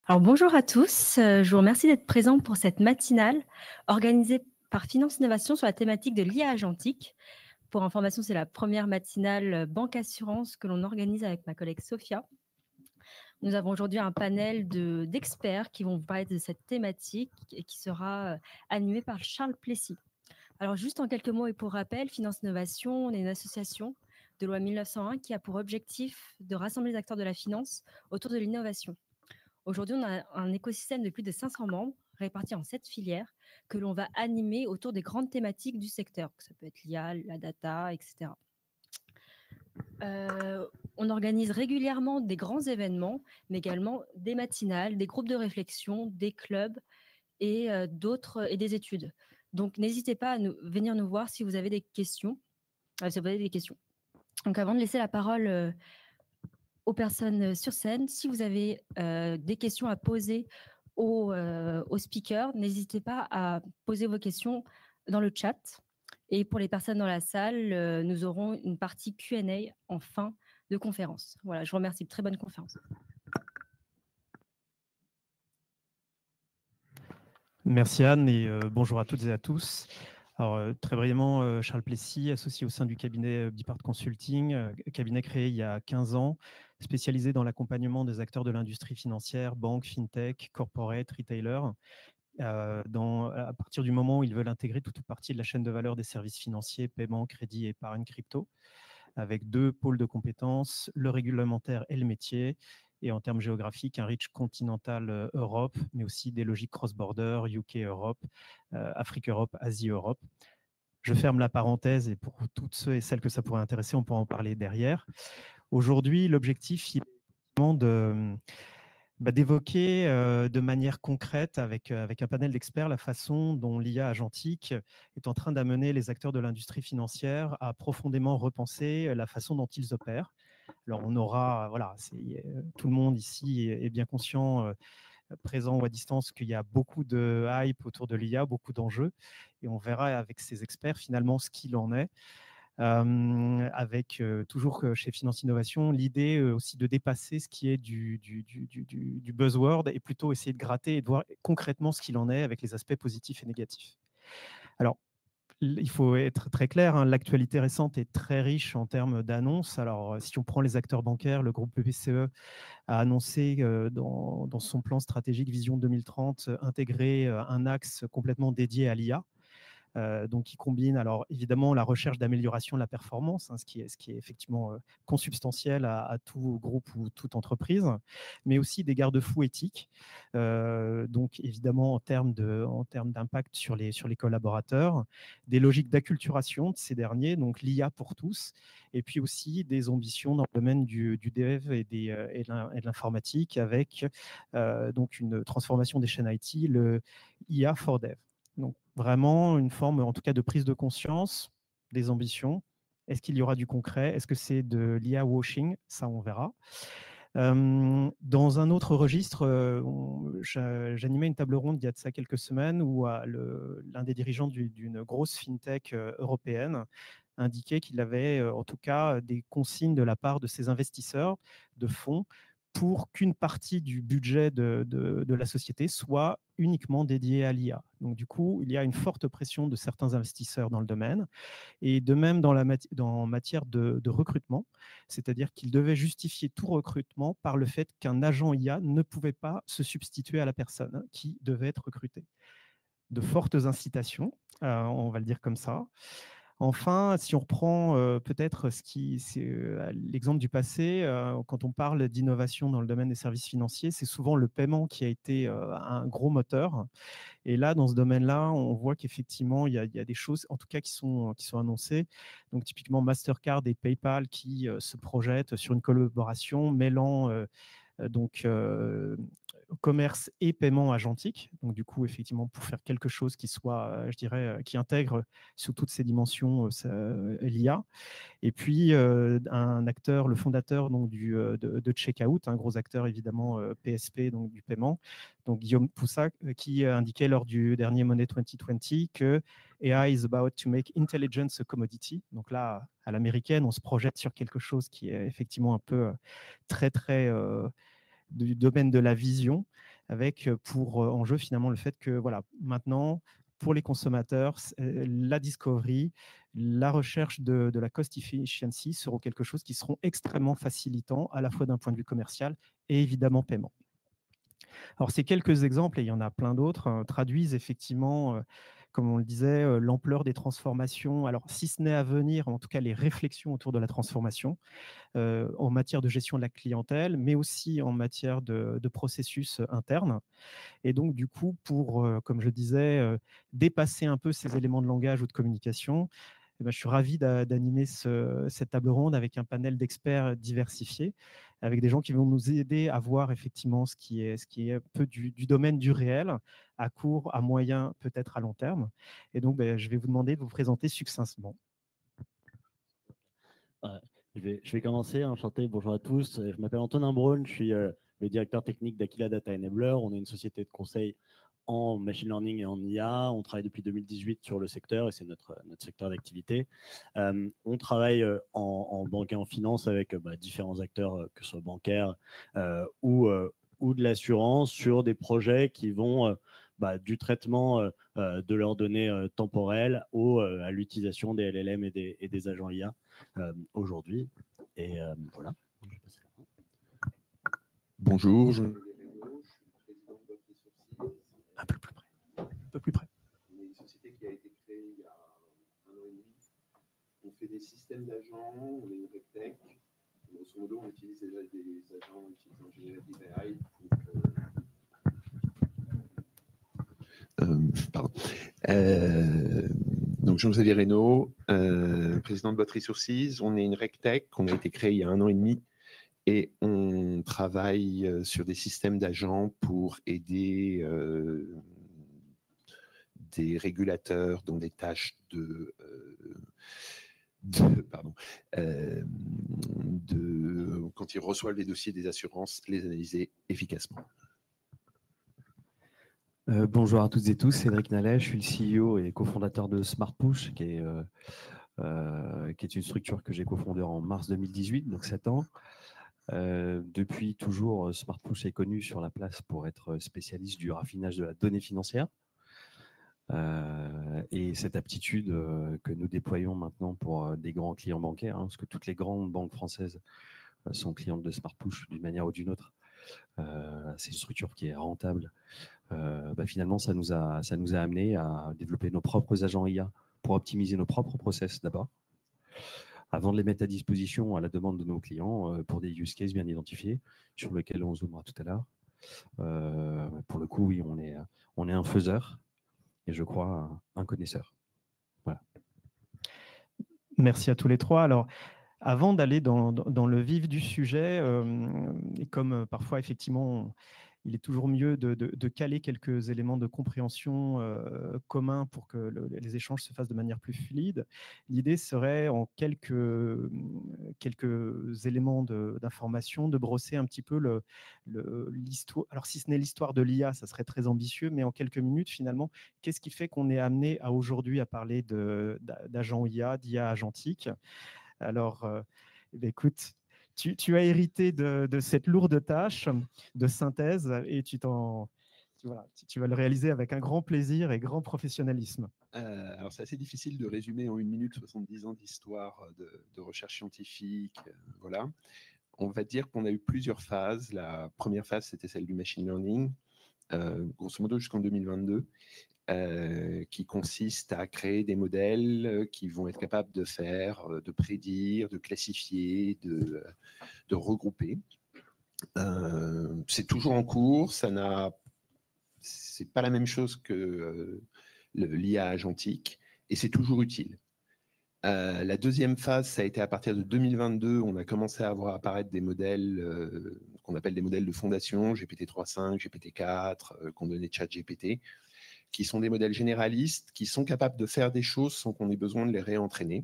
Alors bonjour à tous, je vous remercie d'être présents pour cette matinale organisée par Finance Innovation sur la thématique de l'IA agentique. Pour information, c'est la première matinale banque assurance que l'on organise avec ma collègue Sophia. Nous avons aujourd'hui un panel d'experts qui vont vous parler de cette thématique et qui sera animé par Charles Plessis. Alors juste en quelques mots et pour rappel, Finance Innovation, on est une association de loi 1901 qui a pour objectif de rassembler les acteurs de la finance autour de l'innovation. Aujourd'hui, on a un écosystème de plus de 500 membres répartis en 7 filières que l'on va animer autour des grandes thématiques du secteur. Ça peut être l'IA, la data, etc. On organise régulièrement des grands événements, mais également des matinales, des groupes de réflexion, des clubs et d'autres et des études. Donc, n'hésitez pas à venir nous voir si vous avez des questions. Donc, avant de laisser la parole aux personnes sur scène, si vous avez des questions à poser aux speakers, n'hésitez pas à poser vos questions dans le chat. Et pour les personnes dans la salle, nous aurons une partie Q&A en fin de conférence. Voilà, je vous remercie. Très bonne conférence. Merci Anne et bonjour à toutes et à tous. Alors, très brièvement, Charles Plessis, associé au sein du cabinet Bipart Consulting, cabinet créé il y a 15 ans, spécialisé dans l'accompagnement des acteurs de l'industrie financière, banques, fintech, corporate, retailer, à partir du moment où ils veulent intégrer toute partie de la chaîne de valeur des services financiers, paiement, crédit, épargne, crypto, avec 2 pôles de compétences, le réglementaire et le métier, et en termes géographiques, un reach continental Europe, mais aussi des logiques cross-border, UK Europe, Afrique Europe, Asie Europe. Je ferme la parenthèse et pour toutes ceux et celles que ça pourrait intéresser, on pourra en parler derrière. Aujourd'hui, l'objectif est d'évoquer de manière concrète avec un panel d'experts la façon dont l'IA agentique est en train d'amener les acteurs de l'industrie financière à profondément repenser la façon dont ils opèrent. Alors on aura, voilà, tout le monde ici est bien conscient, présent ou à distance, qu'il y a beaucoup de hype autour de l'IA, beaucoup d'enjeux, et on verra avec ces experts finalement ce qu'il en est. Avec toujours chez Finance Innovation, l'idée aussi de dépasser ce qui est du buzzword et plutôt essayer de gratter et de voir concrètement ce qu'il en est avec les aspects positifs et négatifs. Alors, il faut être très clair, hein, l'actualité récente est très riche en termes d'annonces. Alors, si on prend les acteurs bancaires, le groupe BPCE a annoncé dans son plan stratégique Vision 2030 intégrer un axe complètement dédié à l'IA. Donc, qui combine alors évidemment la recherche d'amélioration de la performance, hein, ce qui est effectivement consubstantiel à tout groupe ou toute entreprise, mais aussi des garde-fous éthiques. Donc, évidemment, en termes d'impact sur les collaborateurs, des logiques d'acculturation de ces derniers, donc l'IA pour tous, et puis aussi des ambitions dans le domaine du dev et de l'informatique avec donc une transformation des chaînes IT, le IA for Dev. Donc, vraiment une forme, en tout cas, de prise de conscience des ambitions. Est-ce qu'il y aura du concret? Est-ce que c'est de l'IA washing? Ça, on verra. Dans un autre registre, j'animais une table ronde il y a de ça quelques semaines où l'un des dirigeants d'une grosse fintech européenne indiquait qu'il avait en tout cas des consignes de la part de ses investisseurs de fonds pour qu'une partie du budget de la société soit uniquement dédiée à l'IA. Donc du coup, il y a une forte pression de certains investisseurs dans le domaine. Et de même dans matière de recrutement, c'est-à-dire qu'ils devaient justifier tout recrutement par le fait qu'un agent IA ne pouvait pas se substituer à la personne qui devait être recrutée. De fortes incitations, on va le dire comme ça. Enfin, si on reprend peut-être l'exemple du passé, quand on parle d'innovation dans le domaine des services financiers, c'est souvent le paiement qui a été un gros moteur. Et là, dans ce domaine-là, on voit qu'effectivement, il y a des choses, en tout cas, qui sont annoncées. Donc, typiquement, Mastercard et PayPal qui se projettent sur une collaboration mêlant donc commerce et paiement agentique. Donc, du coup, effectivement, pour faire quelque chose qui soit, je dirais, qui intègre sous toutes ces dimensions l'IA. Et puis, un acteur, le fondateur donc, de Checkout, un gros acteur évidemment PSP, donc du paiement, donc Guillaume Poussac, qui indiquait lors du dernier Money 2020 que AI is about to make intelligence a commodity. Donc là, à l'américaine, on se projette sur quelque chose qui est effectivement un peu très, très du domaine de la vision. avec pour enjeu finalement le fait que voilà, maintenant, pour les consommateurs, la discovery, la recherche de la cost efficiency seront quelque chose qui seront extrêmement facilitants à la fois d'un point de vue commercial et évidemment paiement. Alors, ces quelques exemples, et il y en a plein d'autres, traduisent effectivement, comme on le disait, l'ampleur des transformations. Alors, si ce n'est à venir, en tout cas, les réflexions autour de la transformation en matière de gestion de la clientèle, mais aussi en matière de processus internes. Et donc, du coup, pour, comme je disais, dépasser un peu ces éléments de langage ou de communication, eh ben, je suis ravi d'animer cette table ronde avec un panel d'experts diversifiés, avec des gens qui vont nous aider à voir effectivement ce qui est un peu du domaine du réel, à court, à moyen, peut-être à long terme. Et donc, ben, je vais vous demander de vous présenter succinctement. Je vais commencer. Enchanté, bonjour à tous. Je m'appelle Antonin Braun, je suis le directeur technique d'Aquila Data Enabler. On est une société de conseil en machine learning et en IA. On travaille depuis 2018 sur le secteur et c'est notre secteur d'activité. On travaille en banque et en finance avec différents acteurs, que ce soit bancaires ou de l'assurance, sur des projets qui vont du traitement de leurs données temporelles à l'utilisation des LLM et des agents IA aujourd'hui. Et voilà. Bonjour, je Un peu plus près. Un peu plus près. On est une société qui a été créée il y a 1 an et demi. On fait des systèmes d'agents, on est une RegTech. Grosso modo, on utilise des agents utilisant Generative AI pardon. Donc Jean-Xavier Reynaud, président de Bot Resources. On est une RegTech, on a été créé il y a 1 an et demi. Et on travaille sur des systèmes d'agents pour aider des régulateurs dans des tâches quand ils reçoivent les dossiers des assurances, les analyser efficacement. Bonjour à toutes et tous, Cédric Nallet, je suis le CEO et cofondateur de SmartPush, qui est une structure que j'ai cofondée en mars 2018, donc 7 ans. Depuis toujours, SmartPush est connu sur la place pour être spécialiste du raffinage de la donnée financière. Et cette aptitude que nous déployons maintenant pour des grands clients bancaires, parce que toutes les grandes banques françaises sont clientes de SmartPush d'une manière ou d'une autre. C'est une structure qui est rentable. Finalement, ça nous a amené à développer nos propres agents IA pour optimiser nos propres process d'abord, avant de les mettre à disposition à la demande de nos clients pour des use cases bien identifiés, sur lesquels on zoomera tout à l'heure. Pour le coup, oui, on est un faiseur et je crois un connaisseur. Voilà. Merci à tous les trois. Alors, avant d'aller dans le vif du sujet, et comme parfois, effectivement, il est toujours mieux de caler quelques éléments de compréhension communs pour que les échanges se fassent de manière plus fluide. L'idée serait, en quelques éléments d'information, de brosser un petit peu l'histoire. Alors, si ce n'est l'histoire de l'IA, ça serait très ambitieux, mais en quelques minutes, finalement, qu'est-ce qui fait qu'on est amené à aujourd'hui à parler d'agents IA, d'IA agentique? Alors, écoute, tu as hérité de cette lourde tâche de synthèse et tu vas le réaliser avec un grand plaisir et grand professionnalisme. Alors, c'est assez difficile de résumer en 1 minute 70 ans d'histoire de recherche scientifique. Voilà. On va dire qu'on a eu plusieurs phases. La première phase, c'était celle du machine learning, grosso modo jusqu'en 2022. Qui consiste à créer des modèles qui vont être capables de faire, de prédire, de classifier, de regrouper. C'est toujours en cours, c'est pas la même chose que l'IA agentique, et c'est toujours utile. La deuxième phase, ça a été à partir de 2022, on a commencé à voir apparaître des modèles qu'on appelle des modèles de fondation, GPT-3.5, GPT-4, qu'on donnait ChatGPT, qui sont des modèles généralistes, qui sont capables de faire des choses sans qu'on ait besoin de les réentraîner.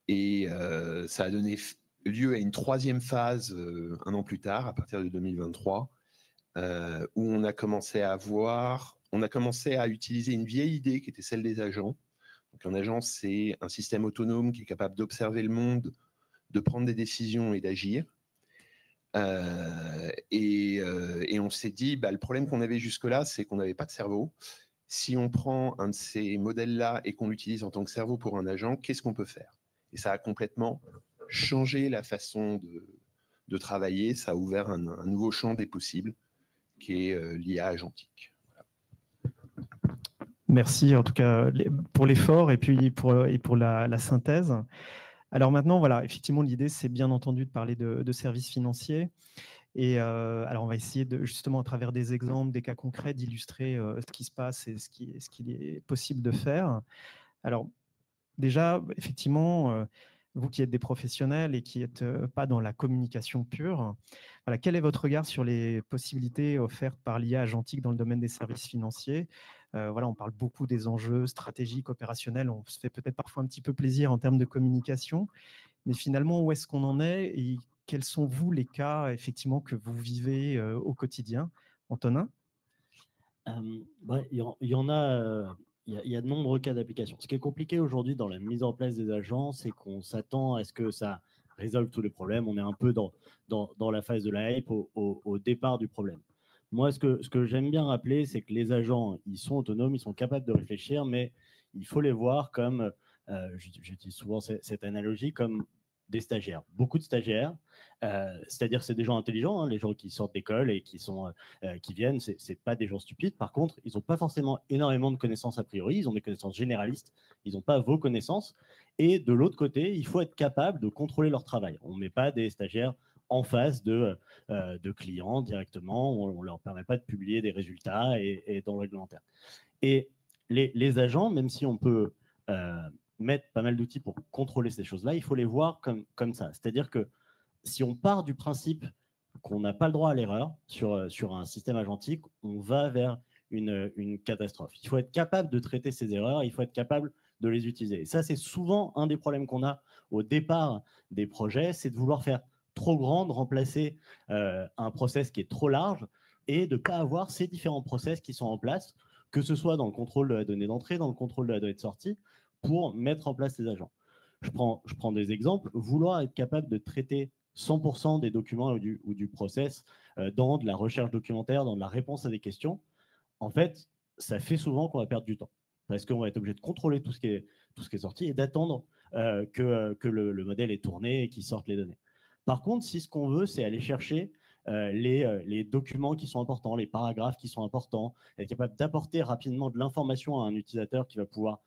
Et ça a donné lieu à une troisième phase 1 an plus tard, à partir de 2023, où on a commencé à utiliser une vieille idée qui était celle des agents. Donc, un agent, c'est un système autonome qui est capable d'observer le monde, de prendre des décisions et d'agir. Et on s'est dit, le problème qu'on avait jusque-là, c'est qu'on n'avait pas de cerveau. Si on prend un de ces modèles-là et qu'on l'utilise en tant que cerveau pour un agent, qu'est-ce qu'on peut faire? Et ça a complètement changé la façon de travailler. Ça a ouvert un nouveau champ des possibles, qui est l'IA agentique. Merci en tout cas pour l'effort et puis pour la synthèse. Alors maintenant, voilà, effectivement, l'idée, c'est bien entendu de parler de services financiers. Et alors, on va essayer justement, à travers des exemples, des cas concrets, d'illustrer ce qui se passe et ce qu'il est possible de faire. Alors, déjà, effectivement, vous qui êtes des professionnels et qui n'êtes pas dans la communication pure, voilà, quel est votre regard sur les possibilités offertes par l'IA agentique dans le domaine des services financiers? Voilà, on parle beaucoup des enjeux stratégiques, opérationnels. On se fait peut-être parfois un petit peu plaisir en termes de communication. Mais finalement, où est-ce qu'on en est et quels sont, vous, les cas effectivement que vous vivez au quotidien? Antonin? Il y en a, il y a de nombreux cas d'application. Ce qui est compliqué aujourd'hui dans la mise en place des agences, c'est qu'on s'attend à ce que ça résolve tous les problèmes. On est un peu dans la phase de la hype au départ du problème. Moi, ce que j'aime bien rappeler, c'est que les agents, ils sont autonomes, ils sont capables de réfléchir, mais il faut les voir comme, j'utilise souvent cette analogie, comme des stagiaires, beaucoup de stagiaires, c'est-à-dire c'est des gens intelligents, hein, les gens qui sortent d'école et qui viennent, c'est pas des gens stupides. Par contre, ils n'ont pas forcément énormément de connaissances a priori, ils ont des connaissances généralistes, ils n'ont pas vos connaissances. Et de l'autre côté, il faut être capable de contrôler leur travail. On ne met pas des stagiaires en face de clients directement, on ne leur permet pas de publier des résultats et dans le réglementaire. Et les agents, même si on peut mettre pas mal d'outils pour contrôler ces choses-là, il faut les voir comme ça. C'est-à-dire que si on part du principe qu'on n'a pas le droit à l'erreur sur un système agentique, on va vers une catastrophe. Il faut être capable de traiter ces erreurs, il faut être capable de les utiliser. Et ça, c'est souvent un des problèmes qu'on a au départ des projets, c'est de vouloir faire trop grand, de remplacer un process qui est trop large et de ne pas avoir ces différents process qui sont en place, que ce soit dans le contrôle de la donnée d'entrée, dans le contrôle de la donnée de sortie, pour mettre en place ces agents. Je prends des exemples. Vouloir être capable de traiter 100% des documents ou du process dans de la recherche documentaire, dans de la réponse à des questions, en fait, ça fait souvent qu'on va perdre du temps. Parce qu'on va être obligé de contrôler tout ce qui est sorti et d'attendre que le modèle est tourné et qu'il sorte les données. Par contre, si ce qu'on veut, c'est aller chercher les documents qui sont importants, les paragraphes qui sont importants, être capable d'apporter rapidement de l'information à un utilisateur qui va pouvoir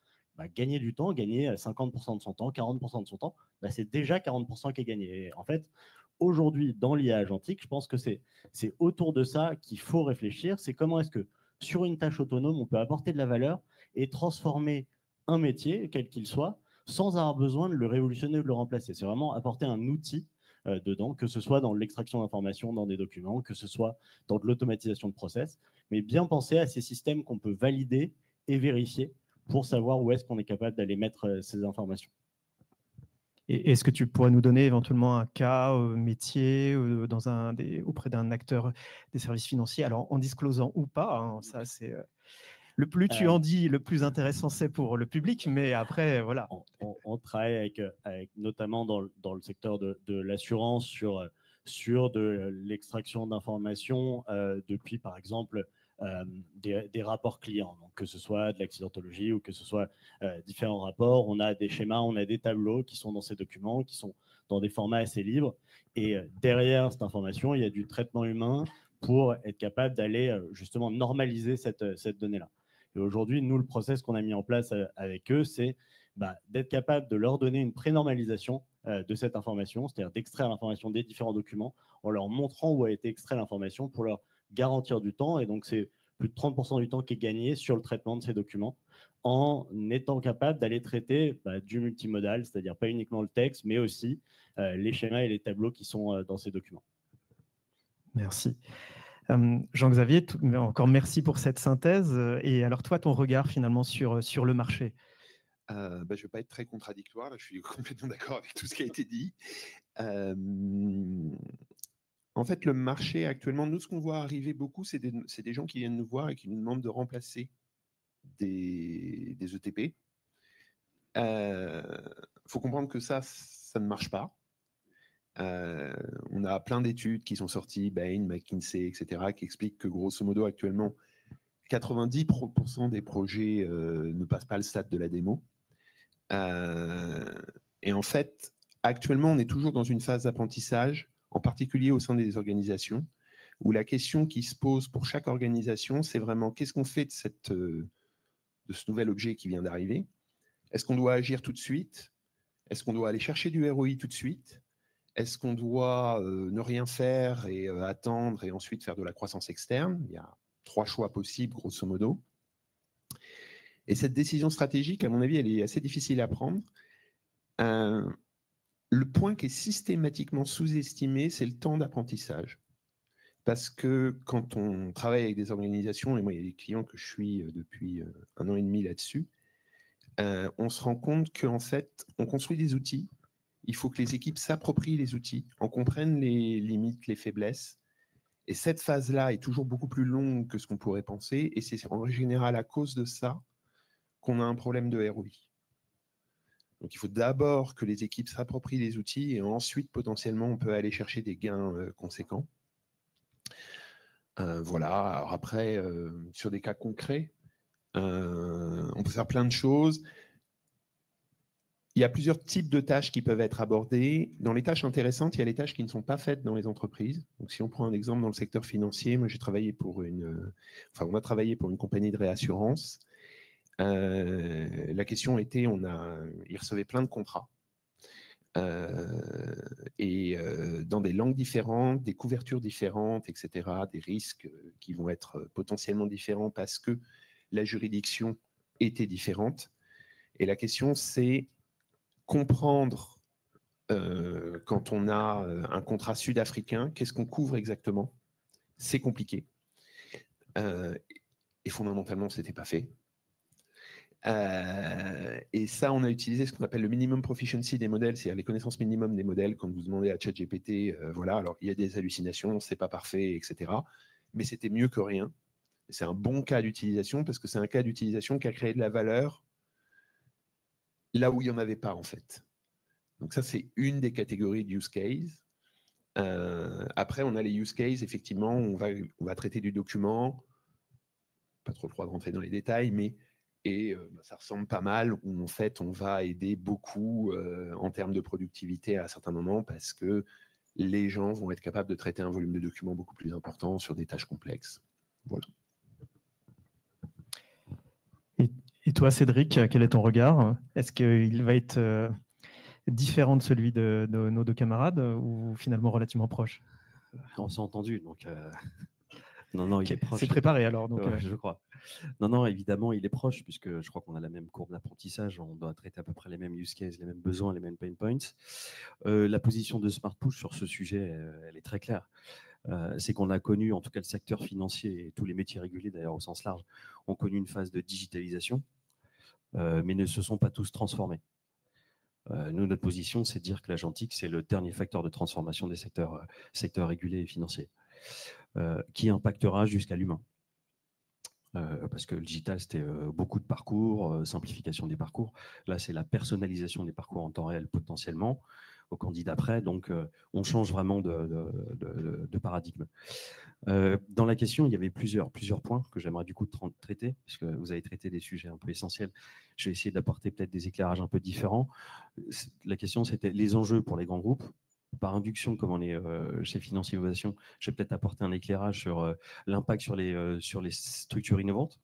gagner du temps, gagner 50% de son temps, 40% de son temps, c'est déjà 40% qui est gagné. Et en fait, aujourd'hui, dans l'IA agentique, je pense que c'est autour de ça qu'il faut réfléchir. C'est comment est-ce que sur une tâche autonome, on peut apporter de la valeur et transformer un métier, quel qu'il soit, sans avoir besoin de le révolutionner ou de le remplacer. C'est vraiment apporter un outil dedans, que ce soit dans l'extraction d'informations dans des documents, que ce soit dans de l'automatisation de process, mais bien penser à ces systèmes qu'on peut valider et vérifier pour savoir où est-ce qu'on est capable d'aller mettre ces informations. Et est-ce que tu pourrais nous donner éventuellement un cas métier auprès d'un acteur des services financiers, alors en disclosant ou pas, hein, ça c'est le plus tu en dis, le plus intéressant c'est pour le public, mais après voilà. On travaille avec notamment dans le secteur de l'assurance sur de l'extraction d'informations depuis par exemple des rapports clients, donc que ce soit de l'accidentologie ou que ce soit différents rapports. On a des schémas, on a des tableaux qui sont dans ces documents, qui sont dans des formats assez libres. Et derrière cette information, il y a du traitement humain pour être capable d'aller justement normaliser cette donnée-là. Et aujourd'hui, nous, le process qu'on a mis en place avec eux, c'est d'être capable de leur donner une pré-normalisation de cette information, c'est-à-dire d'extraire l'information des différents documents en leur montrant où a été extrait l'information pour leur garantir du temps. Et donc, c'est plus de 30% du temps qui est gagné sur le traitement de ces documents en étant capable d'aller traiter du multimodal, c'est-à-dire pas uniquement le texte, mais aussi les schémas et les tableaux qui sont dans ces documents. Merci. Jean-Xavier, encore merci pour cette synthèse. Et alors toi, ton regard finalement sur le marché? Je ne vais pas être très contradictoire, là, je suis complètement d'accord avec tout ce qui a été dit. En fait, le marché actuellement, nous, ce qu'on voit arriver beaucoup, c'est des gens qui viennent nous voir et qui nous demandent de remplacer des ETP. Faut comprendre que ça ne marche pas. On a plein d'études qui sont sorties, Bain, McKinsey, etc., qui expliquent que grosso modo, actuellement, 90% des projets ne passent pas le stade de la démo. Et en fait, actuellement, on est toujours dans une phase d'apprentissage, en particulier au sein des organisations, où la question qui se pose pour chaque organisation, c'est vraiment qu'est-ce qu'on fait de ce nouvel objet qui vient d'arriver? Est-ce qu'on doit agir tout de suite? Est-ce qu'on doit aller chercher du ROI tout de suite? Est-ce qu'on doit ne rien faire et attendre et ensuite faire de la croissance externe? Il y a 3 choix possibles, grosso modo. Et cette décision stratégique, à mon avis, elle est assez difficile à prendre. Le point qui est systématiquement sous-estimé, c'est le temps d'apprentissage. Parce que quand on travaille avec des organisations, et moi, il y a des clients que je suis depuis 1 an et demi là-dessus, on se rend compte qu'en fait, on construit des outils. Il faut que les équipes s'approprient les outils, en comprennent les limites, les faiblesses. Et cette phase-là est toujours beaucoup plus longue que ce qu'on pourrait penser. Et c'est en général à cause de ça qu'on a un problème de ROI. Donc il faut d'abord que les équipes s'approprient les outils et ensuite, potentiellement, on peut aller chercher des gains conséquents. Voilà. Alors après, sur des cas concrets, on peut faire plein de choses. Il y a plusieurs types de tâches qui peuvent être abordées. Dans les tâches intéressantes, il y a les tâches qui ne sont pas faites dans les entreprises. Donc, si on prend un exemple dans le secteur financier, moi, j'ai travaillé pour on a travaillé pour une compagnie de réassurance. La question était, ils recevaient plein de contrats. Dans des langues différentes, des couvertures différentes, etc., des risques qui vont être potentiellement différents parce que la juridiction était différente. Et la question, c'est comprendre quand on a un contrat sud-africain, qu'est-ce qu'on couvre exactement? C'est compliqué. Et fondamentalement, ce n'était pas fait. Et ça, on a utilisé ce qu'on appelle le minimum proficiency des modèles, c'est-à-dire les connaissances minimum des modèles. Quand vous demandez à ChatGPT, voilà, alors il y a des hallucinations, c'est pas parfait, etc. Mais c'était mieux que rien. C'est un bon cas d'utilisation parce que c'est un cas d'utilisation qui a créé de la valeur là où il n'y en avait pas, en fait. Donc ça, c'est une des catégories de use case. Après, on a les use cases, effectivement, on va traiter du document, pas trop le droit de rentrer dans les détails, mais ça ressemble pas mal, où en fait, on va aider beaucoup en termes de productivité à certains moments parce que les gens vont être capables de traiter un volume de documents beaucoup plus important sur des tâches complexes. Voilà. Et toi, Cédric, quel est ton regard? Est-ce qu'il va être différent de celui de nos deux camarades ou finalement relativement proche? On s'est entendu, donc non, il est proche. C'est préparé alors, donc je crois. Non, évidemment, il est proche puisque je crois qu'on a la même courbe d'apprentissage. On doit traiter à peu près les mêmes use cases, les mêmes besoins, les mêmes pain points. La position de Smart Push sur ce sujet, elle est très claire. C'est qu'on a connu, en tout cas le secteur financier et tous les métiers régulés d'ailleurs au sens large, ont connu une phase de digitalisation, mais ne se sont pas tous transformés. Nous, notre position, c'est de dire que l'agentique, c'est le dernier facteur de transformation des secteurs régulés et financiers, qui impactera jusqu'à l'humain. Parce que le digital, c'était beaucoup de parcours, simplification des parcours. Là, c'est la personnalisation des parcours en temps réel potentiellement au candidat après. Donc, on change vraiment de paradigme. Dans la question, il y avait plusieurs points que j'aimerais du coup traiter, puisque vous avez traité des sujets un peu essentiels. Je vais essayer d'apporter peut-être des éclairages un peu différents. La question, c'était les enjeux pour les grands groupes. Par induction, comme on est chez Financier Innovation, je vais peut-être apporter un éclairage sur l'impact sur les structures innovantes,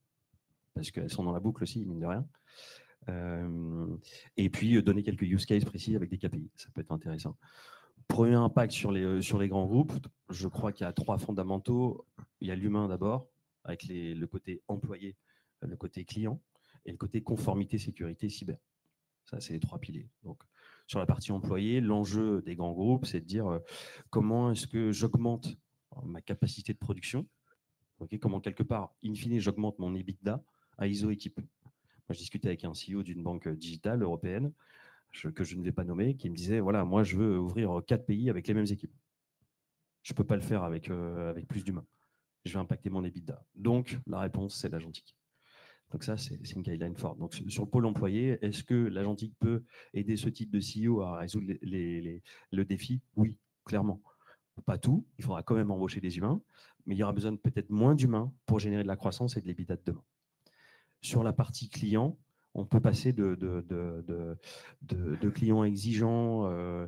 parce qu'elles sont dans la boucle aussi, mine de rien. Et puis, donner quelques use cases précis avec des KPI. Ça peut être intéressant. Premier impact sur les grands groupes, je crois qu'il y a 3 fondamentaux. Il y a l'humain d'abord, avec le côté employé, le côté client, et le côté conformité, sécurité, cyber. Ça, c'est les 3 piliers. Donc, sur la partie employé, l'enjeu des grands groupes, c'est de dire comment est-ce que j'augmente ma capacité de production, comment quelque part, in fine, j'augmente mon EBITDA à ISO équipe. Moi, je discutais avec un CEO d'une banque digitale européenne, que je ne vais pas nommer, qui me disait, voilà, moi, je veux ouvrir 4 pays avec les mêmes équipes. Je ne peux pas le faire avec plus d'humains. Je vais impacter mon EBITDA. Donc, la réponse, c'est l'agentique. Donc ça, c'est une guideline forte. Donc sur le pôle employé, est-ce que l'Agentique peut aider ce type de CEO à résoudre le défi? Oui, clairement. Pas tout, il faudra quand même embaucher des humains, mais il y aura besoin de peut-être moins d'humains pour générer de la croissance et de l'EBITDA de demain. Sur la partie client, on peut passer de clients exigeants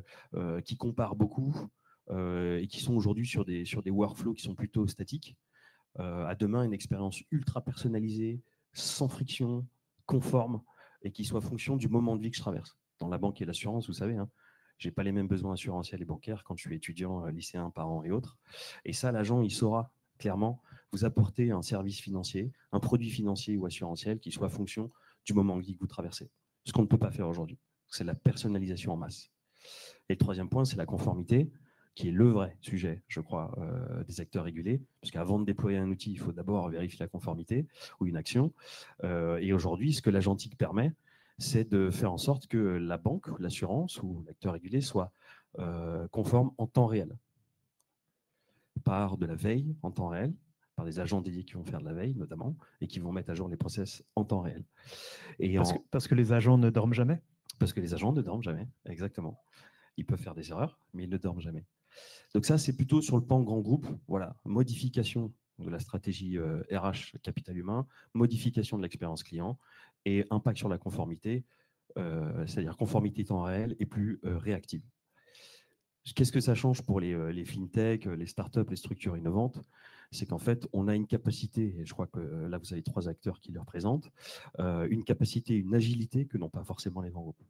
qui comparent beaucoup et qui sont aujourd'hui sur des workflows qui sont plutôt statiques, à demain une expérience ultra personnalisée, sans friction, conforme, et qui soit fonction du moment de vie que je traverse. Dans la banque et l'assurance, vous savez, hein, je n'ai pas les mêmes besoins assurantiels et bancaires quand je suis étudiant, lycéen, parent et autres. Et ça, l'agent, il saura clairement vous apporter un service financier, un produit financier ou assurantiel qui soit fonction du moment de vie que vous traversez. Ce qu'on ne peut pas faire aujourd'hui, c'est la personnalisation en masse. Et le troisième point, c'est la conformité, qui est le vrai sujet, je crois, des acteurs régulés, parce qu'avant de déployer un outil, il faut d'abord vérifier la conformité ou une action. Et aujourd'hui, ce que l'Agentique permet, c'est de faire en sorte que la banque, l'assurance ou l'acteur régulé soit conforme en temps réel, par de la veille en temps réel, par des agents dédiés qui vont faire de la veille notamment, et qui vont mettre à jour les process en temps réel. Et parce que les agents ne dorment jamais? Parce que les agents ne dorment jamais, exactement. Ils peuvent faire des erreurs, mais ils ne dorment jamais. Donc ça, c'est plutôt sur le pan grand groupe. Voilà, modification de la stratégie RH capital humain, modification de l'expérience client et impact sur la conformité, c'est-à-dire conformité temps réel et plus réactive. Qu'est-ce que ça change pour les fintech, les startups, les structures innovantes? C'est qu'en fait, on a une capacité, et je crois que là, vous avez 3 acteurs qui le représentent, une capacité, une agilité que n'ont pas forcément les grands groupes.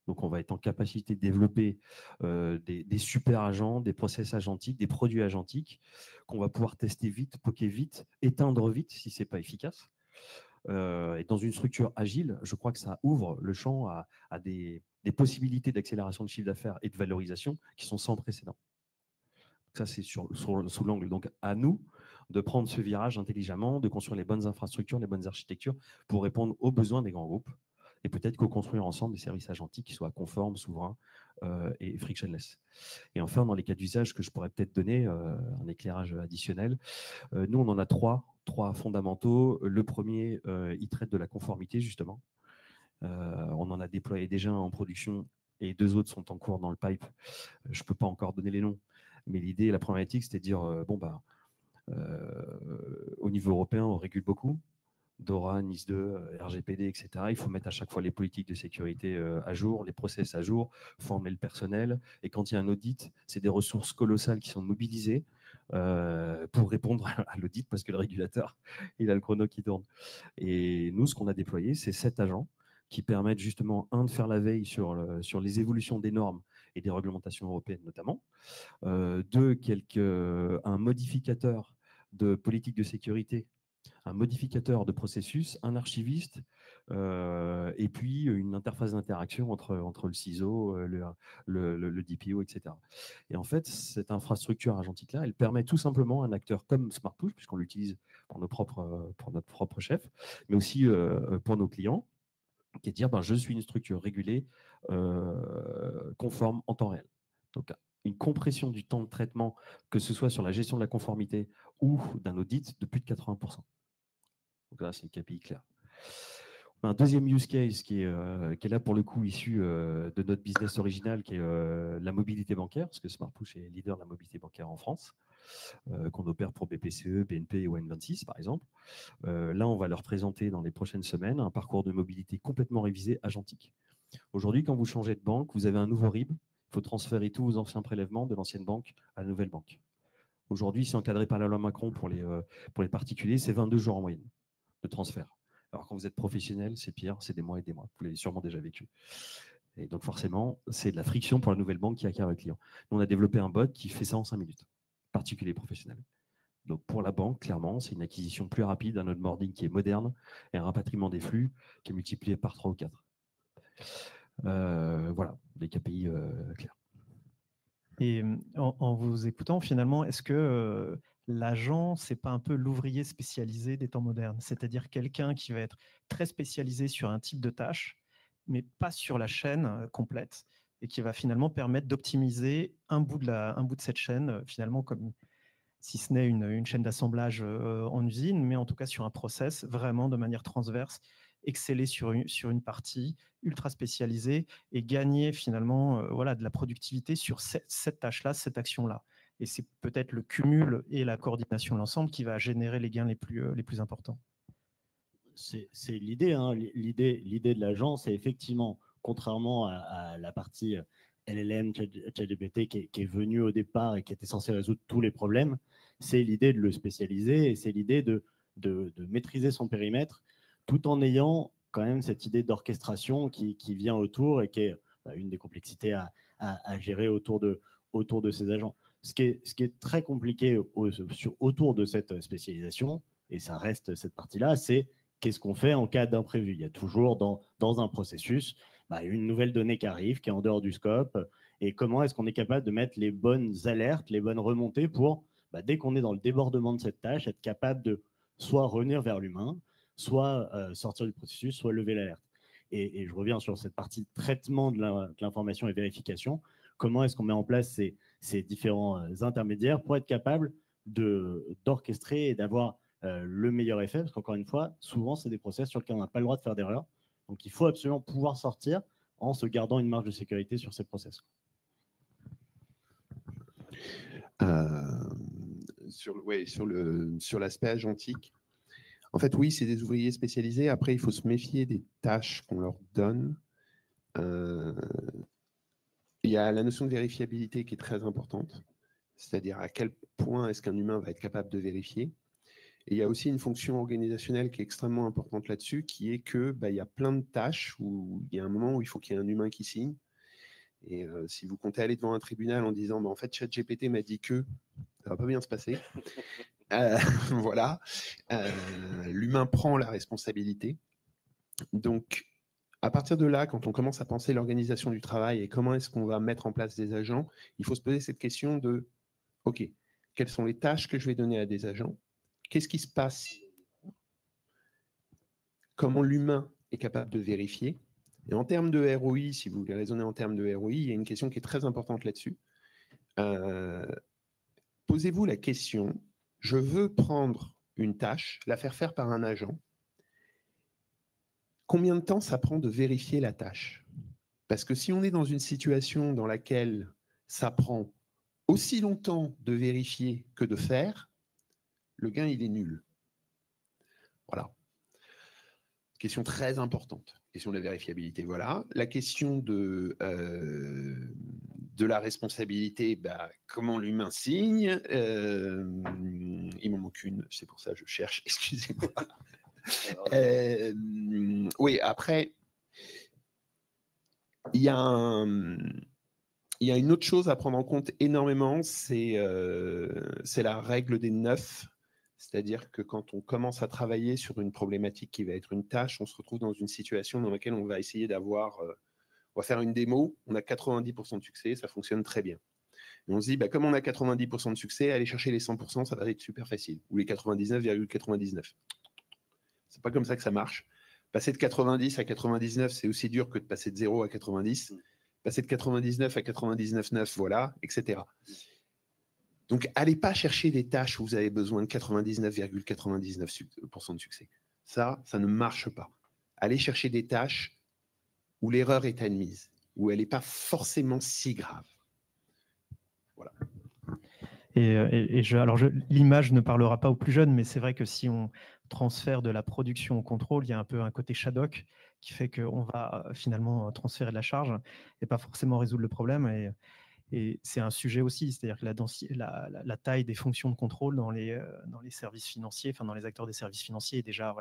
Donc, on va être en capacité de développer des super agents, des process agentiques, des produits agentiques qu'on va pouvoir tester vite, poker vite, éteindre vite si ce n'est pas efficace. Et dans une structure agile, je crois que ça ouvre le champ à des possibilités d'accélération de chiffre d'affaires et de valorisation qui sont sans précédent. Ça, c'est sous l'angle. Donc, à nous de prendre ce virage intelligemment, de construire les bonnes infrastructures, les bonnes architectures pour répondre aux besoins des grands groupes. Et peut-être co-construire ensemble des services agentiques qui soient conformes, souverains et frictionless. Et enfin, dans les cas d'usage que je pourrais peut-être donner, un éclairage additionnel, nous, on en a trois fondamentaux. Le premier, il traite de la conformité, justement. On en a déployé déjà en production et 2 autres sont en cours dans le pipe. Je ne peux pas encore donner les noms, mais l'idée, la problématique, c'était de dire, au niveau européen, on régule beaucoup. DORA, NIS2, RGPD, etc. Il faut mettre à chaque fois les politiques de sécurité à jour, les process à jour, former le personnel. Et quand il y a un audit, c'est des ressources colossales qui sont mobilisées pour répondre à l'audit parce que le régulateur, il a le chrono qui tourne. Et nous, ce qu'on a déployé, c'est 7 agents qui permettent justement, de faire la veille sur les évolutions des normes et des réglementations européennes notamment, 2, un modificateur de politique de sécurité, un modificateur de processus, un archiviste, et puis une interface d'interaction entre le CISO, le DPO, etc. Et en fait, cette infrastructure agentique-là, elle permet tout simplement à un acteur comme SmartPush, puisqu'on l'utilise pour notre propre chef, mais aussi pour nos clients, qui est de dire, je suis une structure régulée, conforme en temps réel. Donc, une compression du temps de traitement, que ce soit sur la gestion de la conformité ou d'un audit, de plus de 80%. Donc là, c'est le KPI clair. On a un deuxième use case qui est là pour le coup issu de notre business original, qui est la mobilité bancaire, parce que SmartPush est leader de la mobilité bancaire en France, qu'on opère pour BPCE, BNP et ON26 par exemple. Là, on va leur présenter dans les prochaines semaines un parcours de mobilité complètement révisé agentique. Aujourd'hui, quand vous changez de banque, vous avez un nouveau RIB, il faut transférer tous vos anciens prélèvements de l'ancienne banque à la nouvelle banque. Aujourd'hui, c'est encadré par la loi Macron pour les particuliers, c'est 22 jours en moyenne de transfert. Alors, quand vous êtes professionnel, c'est pire, c'est des mois et des mois. Vous l'avez sûrement déjà vécu. Et donc, forcément, c'est de la friction pour la nouvelle banque qui acquiert le client. Nous, on a développé un bot qui fait ça en 5 minutes, particulier professionnel. Donc, pour la banque, clairement, c'est une acquisition plus rapide, un onboarding qui est moderne et un rapatriement des flux qui est multiplié par 3 ou 4. Voilà, des KPI clairs. Et en vous écoutant, finalement, est-ce que l'agent, c'est pas un peu l'ouvrier spécialisé des temps modernes? C'est-à-dire quelqu'un qui va être très spécialisé sur un type de tâche, mais pas sur la chaîne complète, et qui va finalement permettre d'optimiser un bout de cette chaîne, finalement, comme si ce n'est une chaîne d'assemblage en usine, mais en tout cas sur un process vraiment de manière transverse, exceller sur une partie ultra spécialisée et gagner finalement voilà, de la productivité sur cette tâche-là, cette action-là. Et c'est peut-être le cumul et la coordination de l'ensemble qui va générer les gains les plus importants. C'est l'idée. Hein. L'idée de l'agence, c'est effectivement, contrairement à la partie LLM, ChatGPT qui est venue au départ et qui était censée résoudre tous les problèmes, c'est l'idée de le spécialiser et c'est l'idée de maîtriser son périmètre tout en ayant quand même cette idée d'orchestration qui vient autour et qui est une des complexités à gérer autour de ces agents. Ce qui est très compliqué autour de cette spécialisation, et ça reste cette partie-là, c'est qu'est-ce qu'on fait en cas d'imprévu. Il y a toujours dans un processus une nouvelle donnée qui arrive, qui est en dehors du scope, et comment est-ce qu'on est capable de mettre les bonnes alertes, les bonnes remontées pour, dès qu'on est dans le débordement de cette tâche, être capable de soit revenir vers l'humain, soit sortir du processus, soit lever l'alerte. Et je reviens sur cette partie traitement de l'information et vérification. Comment est-ce qu'on met en place ces différents intermédiaires pour être capable d'orchestrer et d'avoir le meilleur effet, parce qu'encore une fois, souvent, c'est des process sur lesquels on n'a pas le droit de faire d'erreur. Donc, il faut absolument pouvoir sortir en se gardant une marge de sécurité sur ces process. Sur l'aspect agentique, en fait, oui, c'est des ouvriers spécialisés. Après, il faut se méfier des tâches qu'on leur donne. Il y a la notion de vérifiabilité qui est très importante, c'est-à-dire à quel point est-ce qu'un humain va être capable de vérifier. Et il y a aussi une fonction organisationnelle qui est extrêmement importante là-dessus, qui est que il y a plein de tâches où il y a un moment où il faut qu'il y ait un humain qui signe. Et si vous comptez aller devant un tribunal en disant en fait, ChatGPT m'a dit que ça va pas bien se passer, voilà, l'humain prend la responsabilité. Donc, à partir de là, quand on commence à penser l'organisation du travail et comment est-ce qu'on va mettre en place des agents, il faut se poser cette question de OK, quelles sont les tâches que je vais donner à des agents? Qu'est-ce qui se passe? Comment l'humain est capable de vérifier? Et en termes de ROI, si vous voulez raisonner en termes de ROI, il y a une question qui est très importante là-dessus. Posez-vous la question, je veux prendre une tâche, la faire par un agent. Combien de temps ça prend de vérifier la tâche? Parce que si on est dans une situation dans laquelle ça prend aussi longtemps de vérifier que de faire, le gain, il est nul. Voilà. Question très importante. Question de la vérifiabilité, voilà. La question de la responsabilité, comment l'humain signe. Il m'en manque une, c'est pour ça que je cherche, excusez-moi. Oui, après, il y a une autre chose à prendre en compte énormément, c'est la règle des 9. C'est-à-dire que quand on commence à travailler sur une problématique qui va être une tâche, on se retrouve dans une situation dans laquelle on va essayer d'avoir... on va faire une démo, on a 90% de succès, ça fonctionne très bien. Et on se dit, comme on a 90% de succès, aller chercher les 100%, ça va être super facile. Ou les 99,99. C'est pas comme ça que ça marche. Passer de 90 à 99, c'est aussi dur que de passer de 0 à 90. Passer de 99 à 99,9, voilà, etc. Donc, allez pas chercher des tâches où vous avez besoin de 99,99% de succès. Ça ne marche pas. Allez chercher des tâches où l'erreur est admise, où elle n'est pas forcément si grave. Voilà. Alors, l'image ne parlera pas aux plus jeunes, mais c'est vrai que si on transfère de la production au contrôle, il y a un peu un côté Shadok qui fait qu'on va finalement transférer de la charge et pas forcément résoudre le problème. Et c'est un sujet aussi, c'est-à-dire que la taille des fonctions de contrôle dans les services financiers, enfin dans les acteurs des services financiers est déjà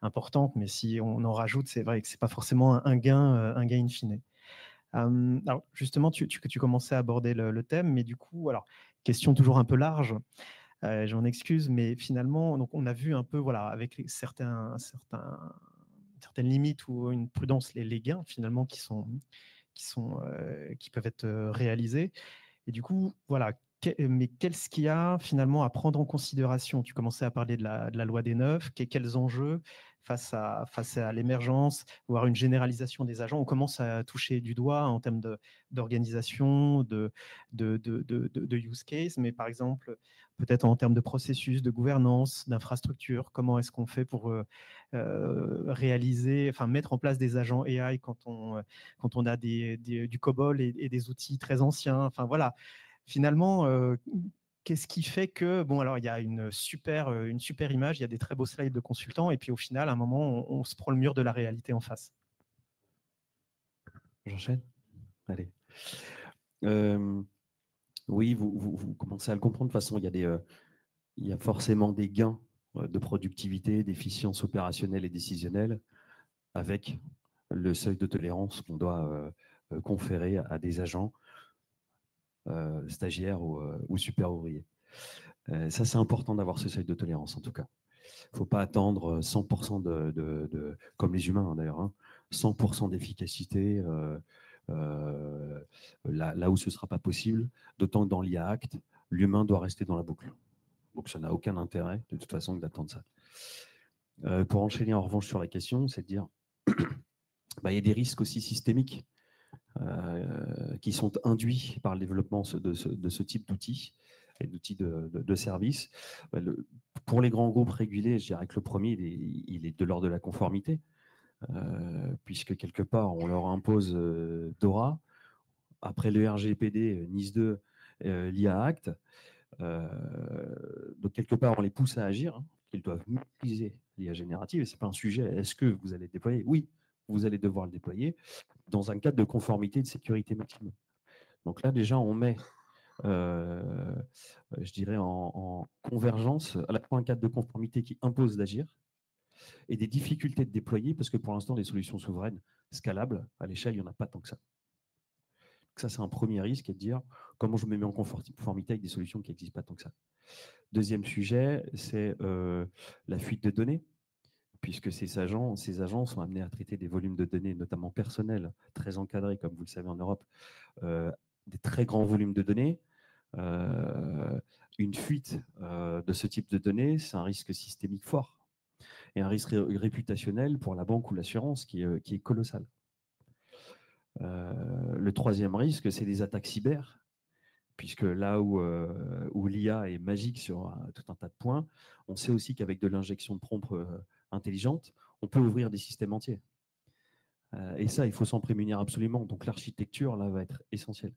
importante, mais si on en rajoute, c'est vrai que ce n'est pas forcément un gain in fine. Alors justement, tu commençais à aborder le thème, mais du coup, alors, question toujours un peu large, j'en excuse, mais finalement, donc, on a vu un peu, avec certaines limites ou une prudence, les gains finalement qui peuvent être réalisés. Et du coup, mais qu'est-ce qu'il y a finalement à prendre en considération? Tu commençais à parler de la loi des 9, quels enjeux face à l'émergence, voire une généralisation des agents? On commence à toucher du doigt en termes d'organisation, de use case, mais par exemple, peut-être en termes de processus, de gouvernance, d'infrastructure, comment est-ce qu'on fait pour mettre en place des agents AI quand on a du COBOL et des outils très anciens? Enfin voilà, finalement, qu'est-ce qui fait que, bon, alors il y a une super image, il y a des très beaux slides de consultants, et puis au final, à un moment, on se prend le mur de la réalité en face. J'enchaîne? Allez. Oui, vous commencez à le comprendre. De toute façon, il y a forcément des gains de productivité, d'efficience opérationnelle et décisionnelle avec le seuil de tolérance qu'on doit conférer à des agents stagiaires ou super ouvriers. Ça, c'est important d'avoir ce seuil de tolérance, en tout cas. Il ne faut pas attendre 100% comme les humains d'ailleurs, hein, 100% d'efficacité là où ce ne sera pas possible, d'autant que dans l'IA Act, l'humain doit rester dans la boucle. Donc ça n'a aucun intérêt de toute façon que d'attendre ça. Pour enchaîner en revanche sur la question, c'est de dire il y a des risques aussi systémiques qui sont induits par le développement de ce type d'outils et d'outils de services. Pour les grands groupes régulés, je dirais que le premier, il est de l'ordre de la conformité, puisque quelque part, on leur impose DORA, après le RGPD, NIS 2, l'IA Act. Donc, quelque part, on les pousse à agir, hein, qu'ils doivent utiliser l'IA générative, et ce n'est pas un sujet. Est-ce que vous allez le déployer? Oui, vous allez devoir le déployer dans un cadre de conformité et de sécurité maximum. Donc là, déjà, on met, je dirais, en convergence à la fois un cadre de conformité qui impose d'agir et des difficultés de déployer, parce que pour l'instant, des solutions souveraines scalables, à l'échelle, il n'y en a pas tant que ça. Donc ça, c'est un premier risque, et de dire comment je me mets en conformité avec des solutions qui n'existent pas tant que ça. Deuxième sujet, c'est la fuite de données, puisque ces agents sont amenés à traiter des volumes de données, notamment personnels, très encadrés, comme vous le savez en Europe, des très grands volumes de données. Une fuite de ce type de données, c'est un risque systémique fort et un risque réputationnel pour la banque ou l'assurance qui est colossal. Le troisième risque, c'est des attaques cyber, puisque là où l'IA est magique sur tout un tas de points, on sait aussi qu'avec de l'injection de prompts intelligente, on peut ouvrir des systèmes entiers. Et ça, il faut s'en prémunir absolument. Donc l'architecture, là, va être essentielle.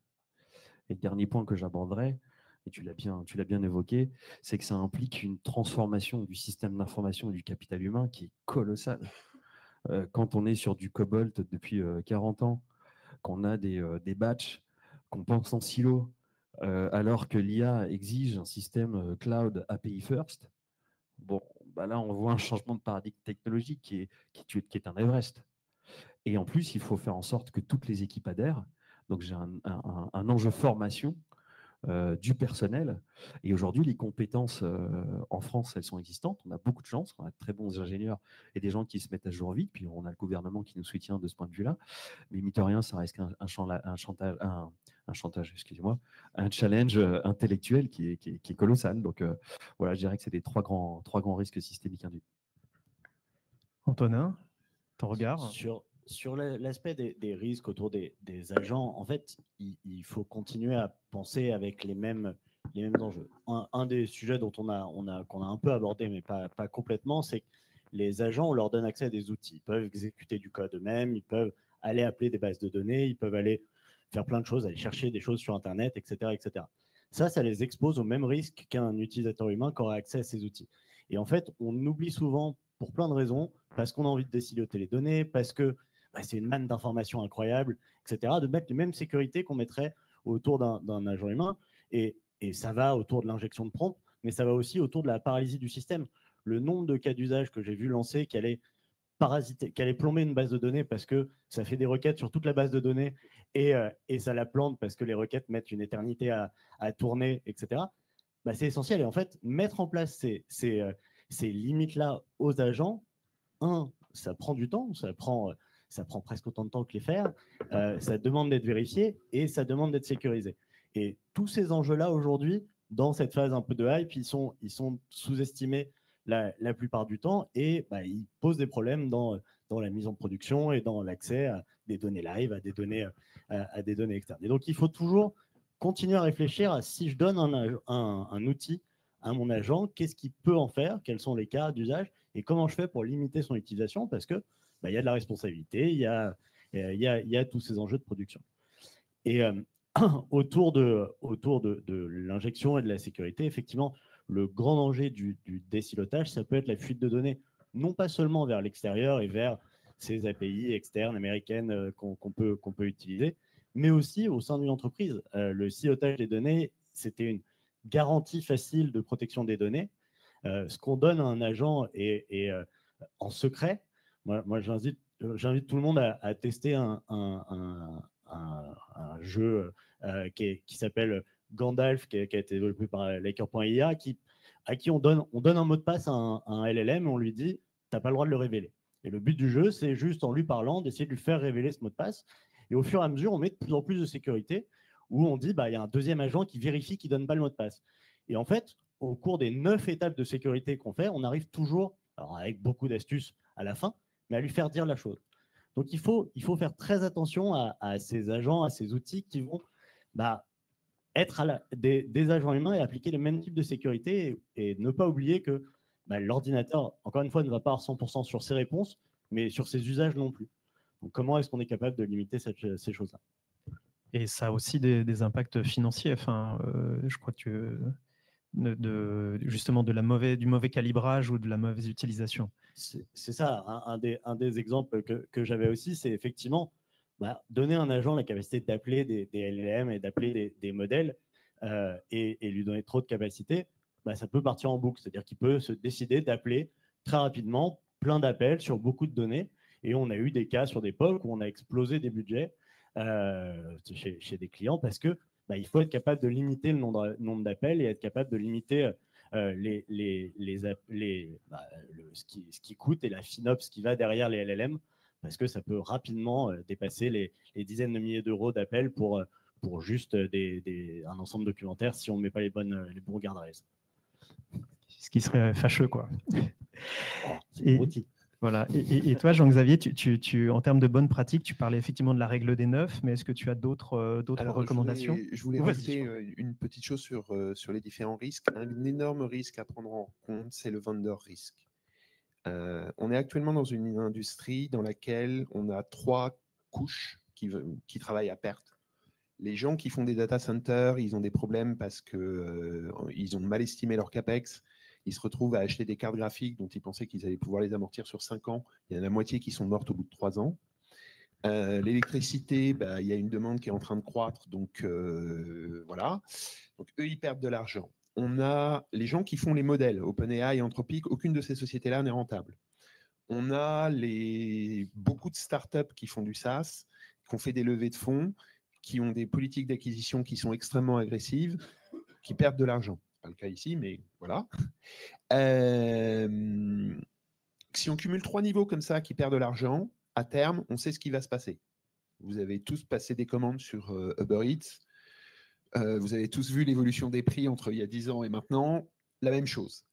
Et le dernier point que j'aborderai, et tu l'as bien évoqué, c'est que ça implique une transformation du système d'information et du capital humain qui est colossale. Quand on est sur du COBOL depuis 40 ans, qu'on a des batchs, qu'on pense en silo, alors que l'IA exige un système cloud API first, bon, là, on voit un changement de paradigme technologique qui est un Everest. Et en plus, il faut faire en sorte que toutes les équipes adhèrent. Donc, j'ai un enjeu formation du personnel. Et aujourd'hui, les compétences en France, elles sont existantes. On a beaucoup de chance. On a de très bons ingénieurs et des gens qui se mettent à jour vite. Puis on a le gouvernement qui nous soutient de ce point de vue-là. Mais mine de rien, ça reste un challenge intellectuel qui est colossal. Donc voilà, je dirais que c'est des trois grands risques systémiques induits. Antonin, ton regard? Sur l'aspect des risques autour des agents, en fait, il faut continuer à penser avec les mêmes enjeux. Un des sujets qu'on a un peu abordé, mais pas complètement, c'est que les agents, on leur donne accès à des outils. Ils peuvent exécuter du code eux-mêmes, ils peuvent aller appeler des bases de données, ils peuvent aller faire plein de choses, aller chercher des choses sur Internet, etc., etc. Ça les expose au même risque qu'un utilisateur humain qui aurait accès à ces outils. Et en fait, on oublie souvent, pour plein de raisons, parce qu'on a envie de désiloter les données, parce que c'est une manne d'informations incroyable, etc., de mettre les mêmes sécurités qu'on mettrait autour d'un agent humain. Et ça va autour de l'injection de prompts, mais ça va aussi autour de la paralysie du système. Le nombre de cas d'usage que j'ai vu lancer qui allait plomber une base de données parce que ça fait des requêtes sur toute la base de données et ça la plante parce que les requêtes mettent une éternité à tourner, etc., c'est essentiel. Et en fait, mettre en place ces limites-là aux agents, ça prend du temps, ça prend presque autant de temps que les faire, ça demande d'être vérifié et ça demande d'être sécurisé. Et tous ces enjeux-là, aujourd'hui, dans cette phase un peu de hype, ils sont sous-estimés la plupart du temps et ils posent des problèmes dans la mise en production et dans l'accès à des données live, à des données externes. Et donc, il faut toujours continuer à réfléchir à si je donne un outil à mon agent, qu'est-ce qu'il peut en faire, quels sont les cas d'usage et comment je fais pour limiter son utilisation parce que il y a de la responsabilité, il y a tous ces enjeux de production. Et autour de l'injection et de la sécurité, effectivement, le grand danger du désilotage, ça peut être la fuite de données, non pas seulement vers l'extérieur et vers ces API externes américaines qu'on peut utiliser, mais aussi au sein d'une entreprise. Le silotage des données, c'était une garantie facile de protection des données. Ce qu'on donne à un agent est en secret. Moi j'invite tout le monde à tester un jeu qui s'appelle Gandalf, qui a été développé par Laker.ia, à qui on donne un mot de passe à un LLM et on lui dit « t'as pas le droit de le révéler ». Et le but du jeu, c'est juste en lui parlant, d'essayer de lui faire révéler ce mot de passe. Et au fur et à mesure, on met de plus en plus de sécurité où on dit il y a un deuxième agent qui vérifie qu'il ne donne pas le mot de passe. Et en fait, au cours des 9 étapes de sécurité qu'on fait, on arrive toujours, alors avec beaucoup d'astuces à la fin, mais à lui faire dire la chose. Donc, il faut faire très attention à ces agents, à ces outils qui vont être des agents humains et appliquer le même type de sécurité et ne pas oublier que l'ordinateur, encore une fois, ne va pas avoir 100% sur ses réponses, mais sur ses usages non plus. Donc, comment est-ce qu'on est capable de limiter ces choses-là? Et ça a aussi des impacts financiers. Enfin, je crois que justement du mauvais calibrage ou de la mauvaise utilisation. C'est ça, un des exemples que j'avais aussi, c'est effectivement donner à un agent la capacité d'appeler des LLM et d'appeler des modèles et lui donner trop de capacité, ça peut partir en boucle. C'est-à-dire qu'il peut se décider d'appeler très rapidement plein d'appels sur beaucoup de données. Et on a eu des cas sur des POC où on a explosé des budgets chez des clients parce que il faut être capable de limiter le nombre d'appels et être capable de limiter ce qui coûte et la FinOps qui va derrière les LLM parce que ça peut rapidement dépasser les dizaines de milliers d'euros d'appels pour juste un ensemble documentaire si on ne met pas les bons guardrails. Ce qui serait fâcheux, quoi. C'est outil. Voilà. Et toi, Jean-Xavier, en termes de bonnes pratiques, tu parlais effectivement de la règle des 9, mais est-ce que tu as d'autres recommandations? Je voulais rajouter une petite chose sur les différents risques. Un énorme risque à prendre en compte, c'est le vendor risque. On est actuellement dans une industrie dans laquelle on a 3 couches qui travaillent à perte. Les gens qui font des data centers, ils ont des problèmes parce qu'ils ont mal estimé leur CAPEX. Ils se retrouvent à acheter des cartes graphiques dont ils pensaient qu'ils allaient pouvoir les amortir sur 5 ans. Il y en a la moitié qui sont mortes au bout de 3 ans. L'électricité, il y a une demande qui est en train de croître. Donc, voilà. Donc, eux, ils perdent de l'argent. On a les gens qui font les modèles, OpenAI, Anthropic, aucune de ces sociétés-là n'est rentable. On a beaucoup de startups qui font du SaaS, qui ont fait des levées de fonds, qui ont des politiques d'acquisition qui sont extrêmement agressives, qui perdent de l'argent. Pas le cas ici, mais voilà. Si on cumule 3 niveaux comme ça qui perdent de l'argent, à terme, on sait ce qui va se passer. Vous avez tous passé des commandes sur Uber Eats. Vous avez tous vu l'évolution des prix entre il y a 10 ans et maintenant. La même chose.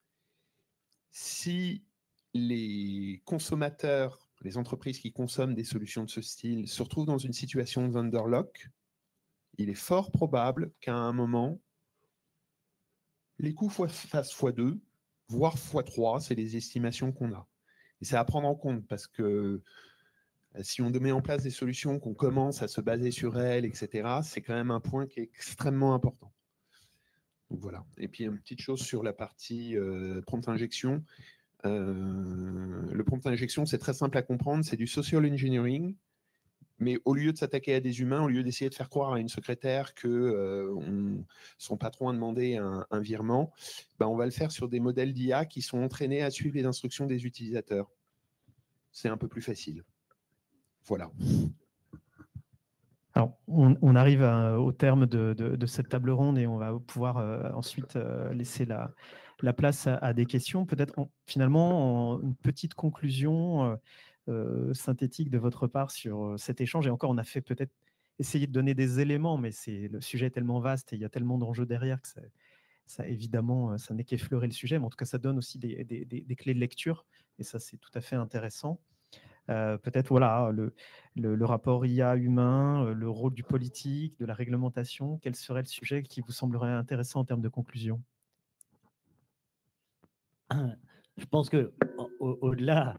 Si les consommateurs, les entreprises qui consomment des solutions de ce style se retrouvent dans une situation de vendor lock, il est fort probable qu'à un moment, les coûts fassent x2, voire x3, c'est les estimations qu'on a. Et c'est à prendre en compte parce que si on met en place des solutions, qu'on commence à se baser sur elles, etc., c'est quand même un point qui est extrêmement important. Donc voilà. Et puis une petite chose sur la partie prompt injection. Le prompt injection, c'est très simple à comprendre, c'est du social engineering. Mais au lieu de s'attaquer à des humains, au lieu d'essayer de faire croire à une secrétaire que son patron a demandé un virement, on va le faire sur des modèles d'IA qui sont entraînés à suivre les instructions des utilisateurs. C'est un peu plus facile. Voilà. Alors, on arrive au terme de cette table ronde et on va pouvoir ensuite laisser la place à des questions. Peut-être finalement une petite conclusion synthétique de votre part sur cet échange. Et encore, on a fait peut-être essayer de donner des éléments, mais le sujet est tellement vaste et il y a tellement d'enjeux derrière que ça évidemment, ça n'est qu'effleurer le sujet, mais en tout cas, ça donne aussi des clés de lecture, et ça, c'est tout à fait intéressant. Peut-être voilà, le rapport IA humain, le rôle du politique, de la réglementation, quel serait le sujet qui vous semblerait intéressant en termes de conclusion? Je pense que au-delà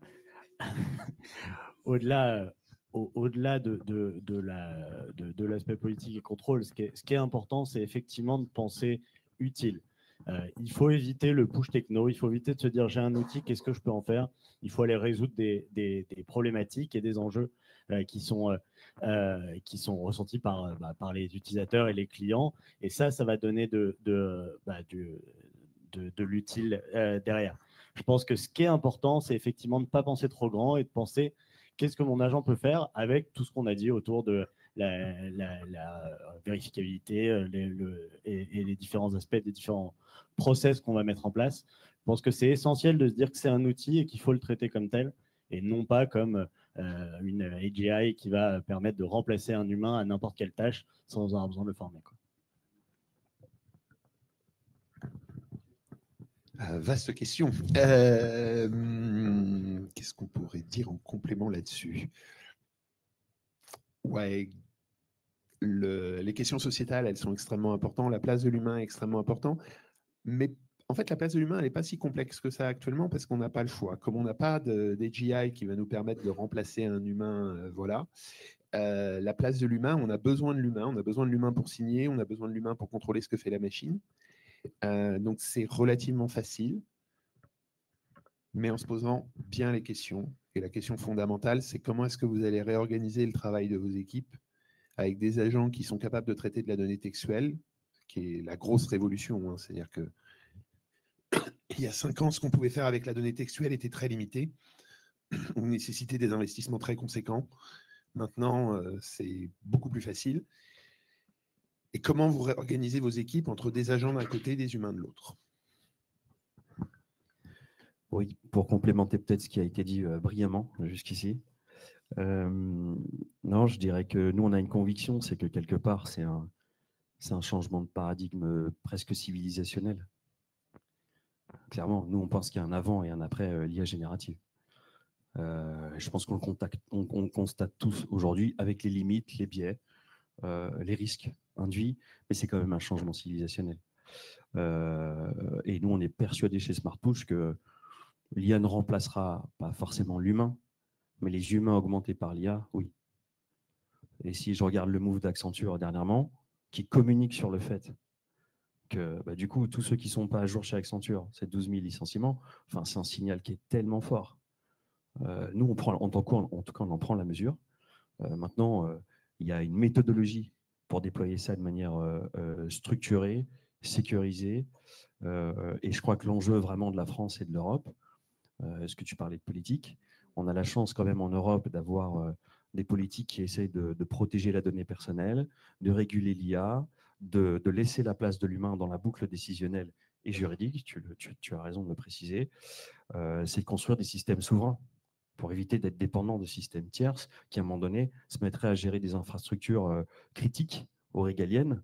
de l'aspect politique et contrôle, ce qui est important, c'est effectivement de penser utile. Il faut éviter le push techno, il faut éviter de se dire j'ai un outil, qu'est-ce que je peux en faire? Il faut aller résoudre des problématiques et des enjeux qui sont ressentis par les utilisateurs et les clients. Et ça va donner de l'utile derrière. Je pense que ce qui est important, c'est effectivement de ne pas penser trop grand et de penser qu'est-ce que mon agent peut faire avec tout ce qu'on a dit autour de la vérificabilité et les différents aspects des différents process qu'on va mettre en place. Je pense que c'est essentiel de se dire que c'est un outil et qu'il faut le traiter comme tel et non pas comme une AGI qui va permettre de remplacer un humain à n'importe quelle tâche sans avoir besoin de le former, quoi. Vaste question. Qu'est-ce qu'on pourrait dire en complément là-dessus? Ouais, les questions sociétales, elles sont extrêmement importantes. La place de l'humain est extrêmement importante. Mais en fait, la place de l'humain, elle n'est pas si complexe que ça actuellement parce qu'on n'a pas le choix. Comme on n'a pas d'AGI qui va nous permettre de remplacer un humain, voilà. La place de l'humain, on a besoin de l'humain. On a besoin de l'humain pour signer. On a besoin de l'humain pour contrôler ce que fait la machine. Donc, c'est relativement facile, mais en se posant bien les questions. Et la question fondamentale, c'est comment est-ce que vous allez réorganiser le travail de vos équipes avec des agents qui sont capables de traiter de la donnée textuelle, qui est la grosse révolution. Hein. C'est-à-dire que il y a 5 ans, ce qu'on pouvait faire avec la donnée textuelle était très limité. On nécessitait des investissements très conséquents. Maintenant, c'est beaucoup plus facile. Et comment vous réorganisez vos équipes entre des agents d'un côté et des humains de l'autre? Oui, pour complémenter peut-être ce qui a été dit brillamment jusqu'ici. Non, je dirais que nous, on a une conviction, c'est que quelque part, c'est un changement de paradigme presque civilisationnel. Clairement, nous, on pense qu'il y a un avant et un après l'IA générative. Je pense qu'on le constate tous aujourd'hui avec les limites, les biais, les risques induits, mais c'est quand même un changement civilisationnel. Et nous, on est persuadés chez SmartPush que l'IA ne remplacera pas forcément l'humain, mais les humains augmentés par l'IA, oui. Et si je regarde le move d'Accenture dernièrement, qui communique sur le fait que du coup, tous ceux qui ne sont pas à jour chez Accenture, c'est 12 000 licenciements, enfin, c'est un signal qui est tellement fort. Nous, en tout cas, on en prend la mesure. Maintenant, il y a une méthodologie pour déployer ça de manière structurée, sécurisée. Et je crois que l'enjeu vraiment de la France et de l'Europe, est-ce que tu parlais de politique? On a la chance quand même en Europe d'avoir des politiques qui essayent de protéger la donnée personnelle, de réguler l'IA, de laisser la place de l'humain dans la boucle décisionnelle et juridique, tu as raison de le préciser, c'est de construire des systèmes souverains pour éviter d'être dépendant de systèmes tierces qui, à un moment donné, se mettraient à gérer des infrastructures critiques ou régaliennes.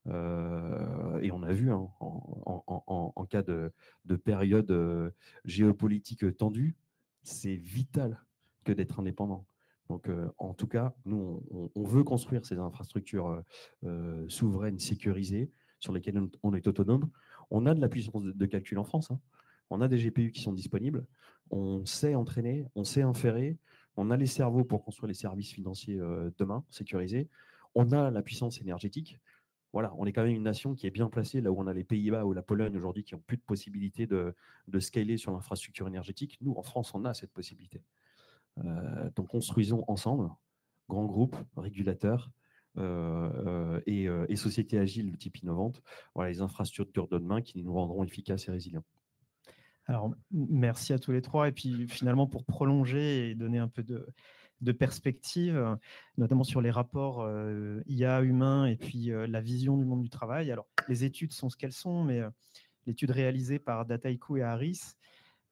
Et on a vu, hein, en cas de période géopolitique tendue, c'est vital que d'être indépendant. Donc, en tout cas, nous, on veut construire ces infrastructures souveraines, sécurisées, sur lesquelles on est autonome. On a de la puissance de calcul en France. Hein. On a des GPU qui sont disponibles. On sait entraîner, on sait inférer. On a les cerveaux pour construire les services financiers demain, sécurisés. On a la puissance énergétique. Voilà, on est quand même une nation qui est bien placée, là où on a les Pays-Bas ou la Pologne aujourd'hui qui n'ont plus de possibilité de scaler sur l'infrastructure énergétique. Nous, en France, on a cette possibilité. Donc, construisons ensemble, grands groupes, régulateurs et sociétés agiles de type innovante, voilà, les infrastructures de demain qui nous rendront efficaces et résilients. Alors, merci à tous les trois. Et puis, finalement, pour prolonger et donner un peu de perspective, notamment sur les rapports IA humain et puis la vision du monde du travail. Alors, les études sont ce qu'elles sont, mais l'étude réalisée par Dataiku et Harris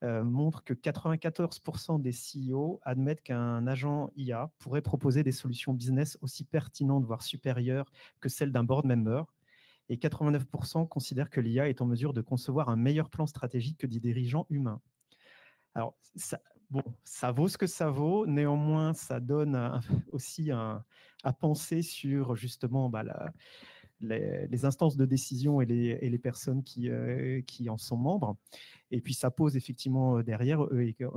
montre que 94% des CEO admettent qu'un agent IA pourrait proposer des solutions business aussi pertinentes, voire supérieures que celles d'un board member. Et 89% considèrent que l'IA est en mesure de concevoir un meilleur plan stratégique que des dirigeants humains. Alors, ça vaut ce que ça vaut. Néanmoins, ça donne aussi à penser sur justement les instances de décision et les personnes qui en sont membres. Et puis, ça pose effectivement derrière,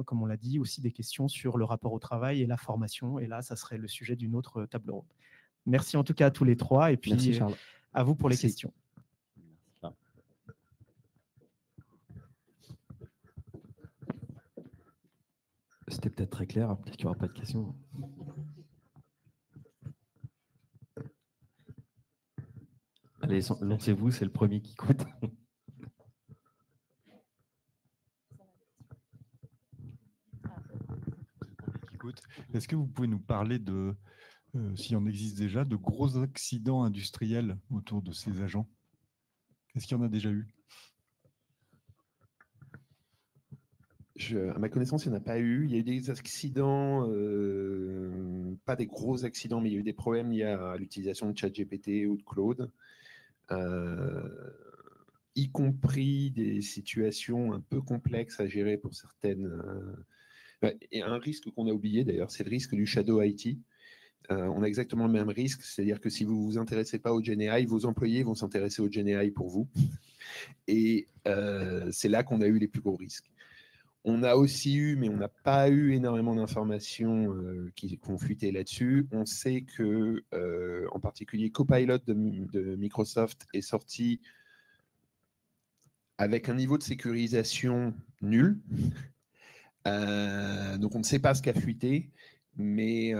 comme on l'a dit, aussi des questions sur le rapport au travail et la formation. Et là, ça serait le sujet d'une autre table ronde. Merci en tout cas à tous les trois. Et puis, merci Charles. À vous pour les questions. C'était peut-être très clair, peut-être qu'il n'y aura pas de questions. Allez, lancez-vous, c'est le premier qui coûte. Est-ce que vous pouvez nous parler de, s'il en existe déjà, de gros accidents industriels autour de ces agents? Est-ce qu'il y en a déjà eu? À ma connaissance, il n'y en a pas eu. Il y a eu des accidents, pas des gros accidents, mais il y a eu des problèmes liés à l'utilisation de ChatGPT ou de Claude, y compris des situations un peu complexes à gérer pour certaines. Et un risque qu'on a oublié d'ailleurs, c'est le risque du shadow IT. On a exactement le même risque, c'est-à-dire que si vous ne vous intéressez pas au GenAI, vos employés vont s'intéresser au GenAI pour vous. Et c'est là qu'on a eu les plus gros risques. On a aussi eu, mais on n'a pas eu énormément d'informations qui ont fuité là-dessus. On sait que, en particulier, Copilot de Microsoft est sorti avec un niveau de sécurisation nul. Donc, on ne sait pas ce qui a fuité, mais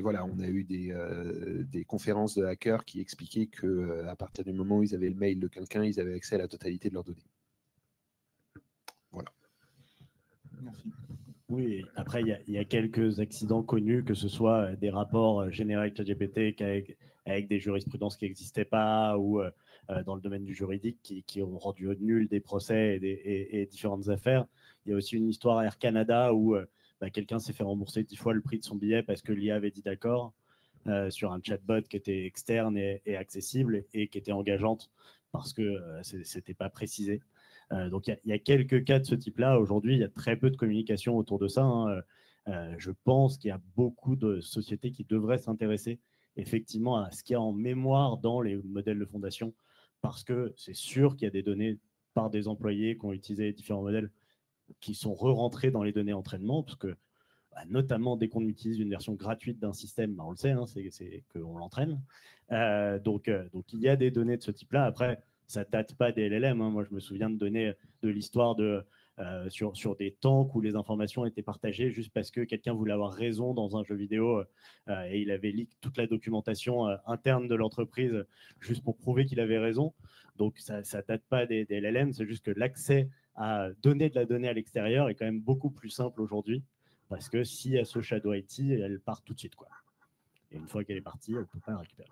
voilà, on a eu des conférences de hackers qui expliquaient qu'à partir du moment où ils avaient le mail de quelqu'un, ils avaient accès à la totalité de leurs données. Voilà. Merci. Oui, après, il y a quelques accidents connus, que ce soit des rapports générés avec ChatGPT avec des jurisprudences qui n'existaient pas, ou dans le domaine du juridique qui ont rendu nul des procès et différentes affaires. Il y a aussi une histoire à Air Canada où quelqu'un s'est fait rembourser 10 fois le prix de son billet parce que l'IA avait dit d'accord sur un chatbot qui était externe et accessible et qui était engageante parce que ce n'était pas précisé. Donc, il y a quelques cas de ce type-là. Aujourd'hui, il y a très peu de communication autour de ça. Je pense qu'il y a beaucoup de sociétés qui devraient s'intéresser effectivement à ce qu'il y a en mémoire dans les modèles de fondation, parce que c'est sûr qu'il y a des données par des employés qui ont utilisé différents modèles qui sont re-rentrés dans les données entraînement, parce que notamment dès qu'on utilise une version gratuite d'un système, on le sait, c'est qu'on l'entraîne. Donc, il y a des données de ce type-là. Après, ça date pas des LLM. Moi, je me souviens de donner de l'histoire sur des tanks où les informations étaient partagées juste parce que quelqu'un voulait avoir raison dans un jeu vidéo et il avait leak toute la documentation interne de l'entreprise juste pour prouver qu'il avait raison. Donc, ça date pas des LLM. C'est juste que l'accès à donner de la donnée à l'extérieur est quand même beaucoup plus simple aujourd'hui, parce que s'il y a ce shadow IT, elle part tout de suite, quoi. Et une fois qu'elle est partie, elle ne peut pas la récupérer.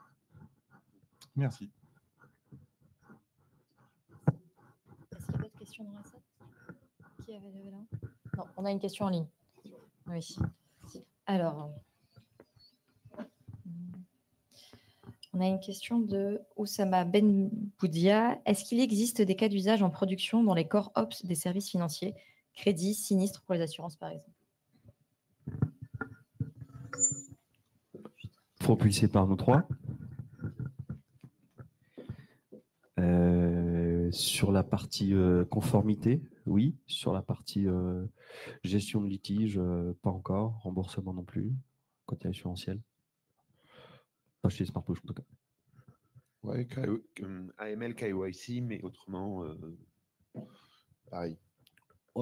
Merci. Est-ce qu'il y a d'autres questions dans la salle? Qui avait levé là? Non, on a une question en ligne. Oui. Alors, on a une question de Oussama Ben Boudia. Est-ce qu'il existe des cas d'usage en production dans les core ops des services financiers, crédit, sinistre pour les assurances par exemple? Propulsé par nous trois. Sur la partie conformité, oui. Sur la partie gestion de litige, pas encore. Remboursement non plus, côté assurantiel. Pas chez Smartpush en tout cas. Ouais, AML, KYC, mais autrement, pareil.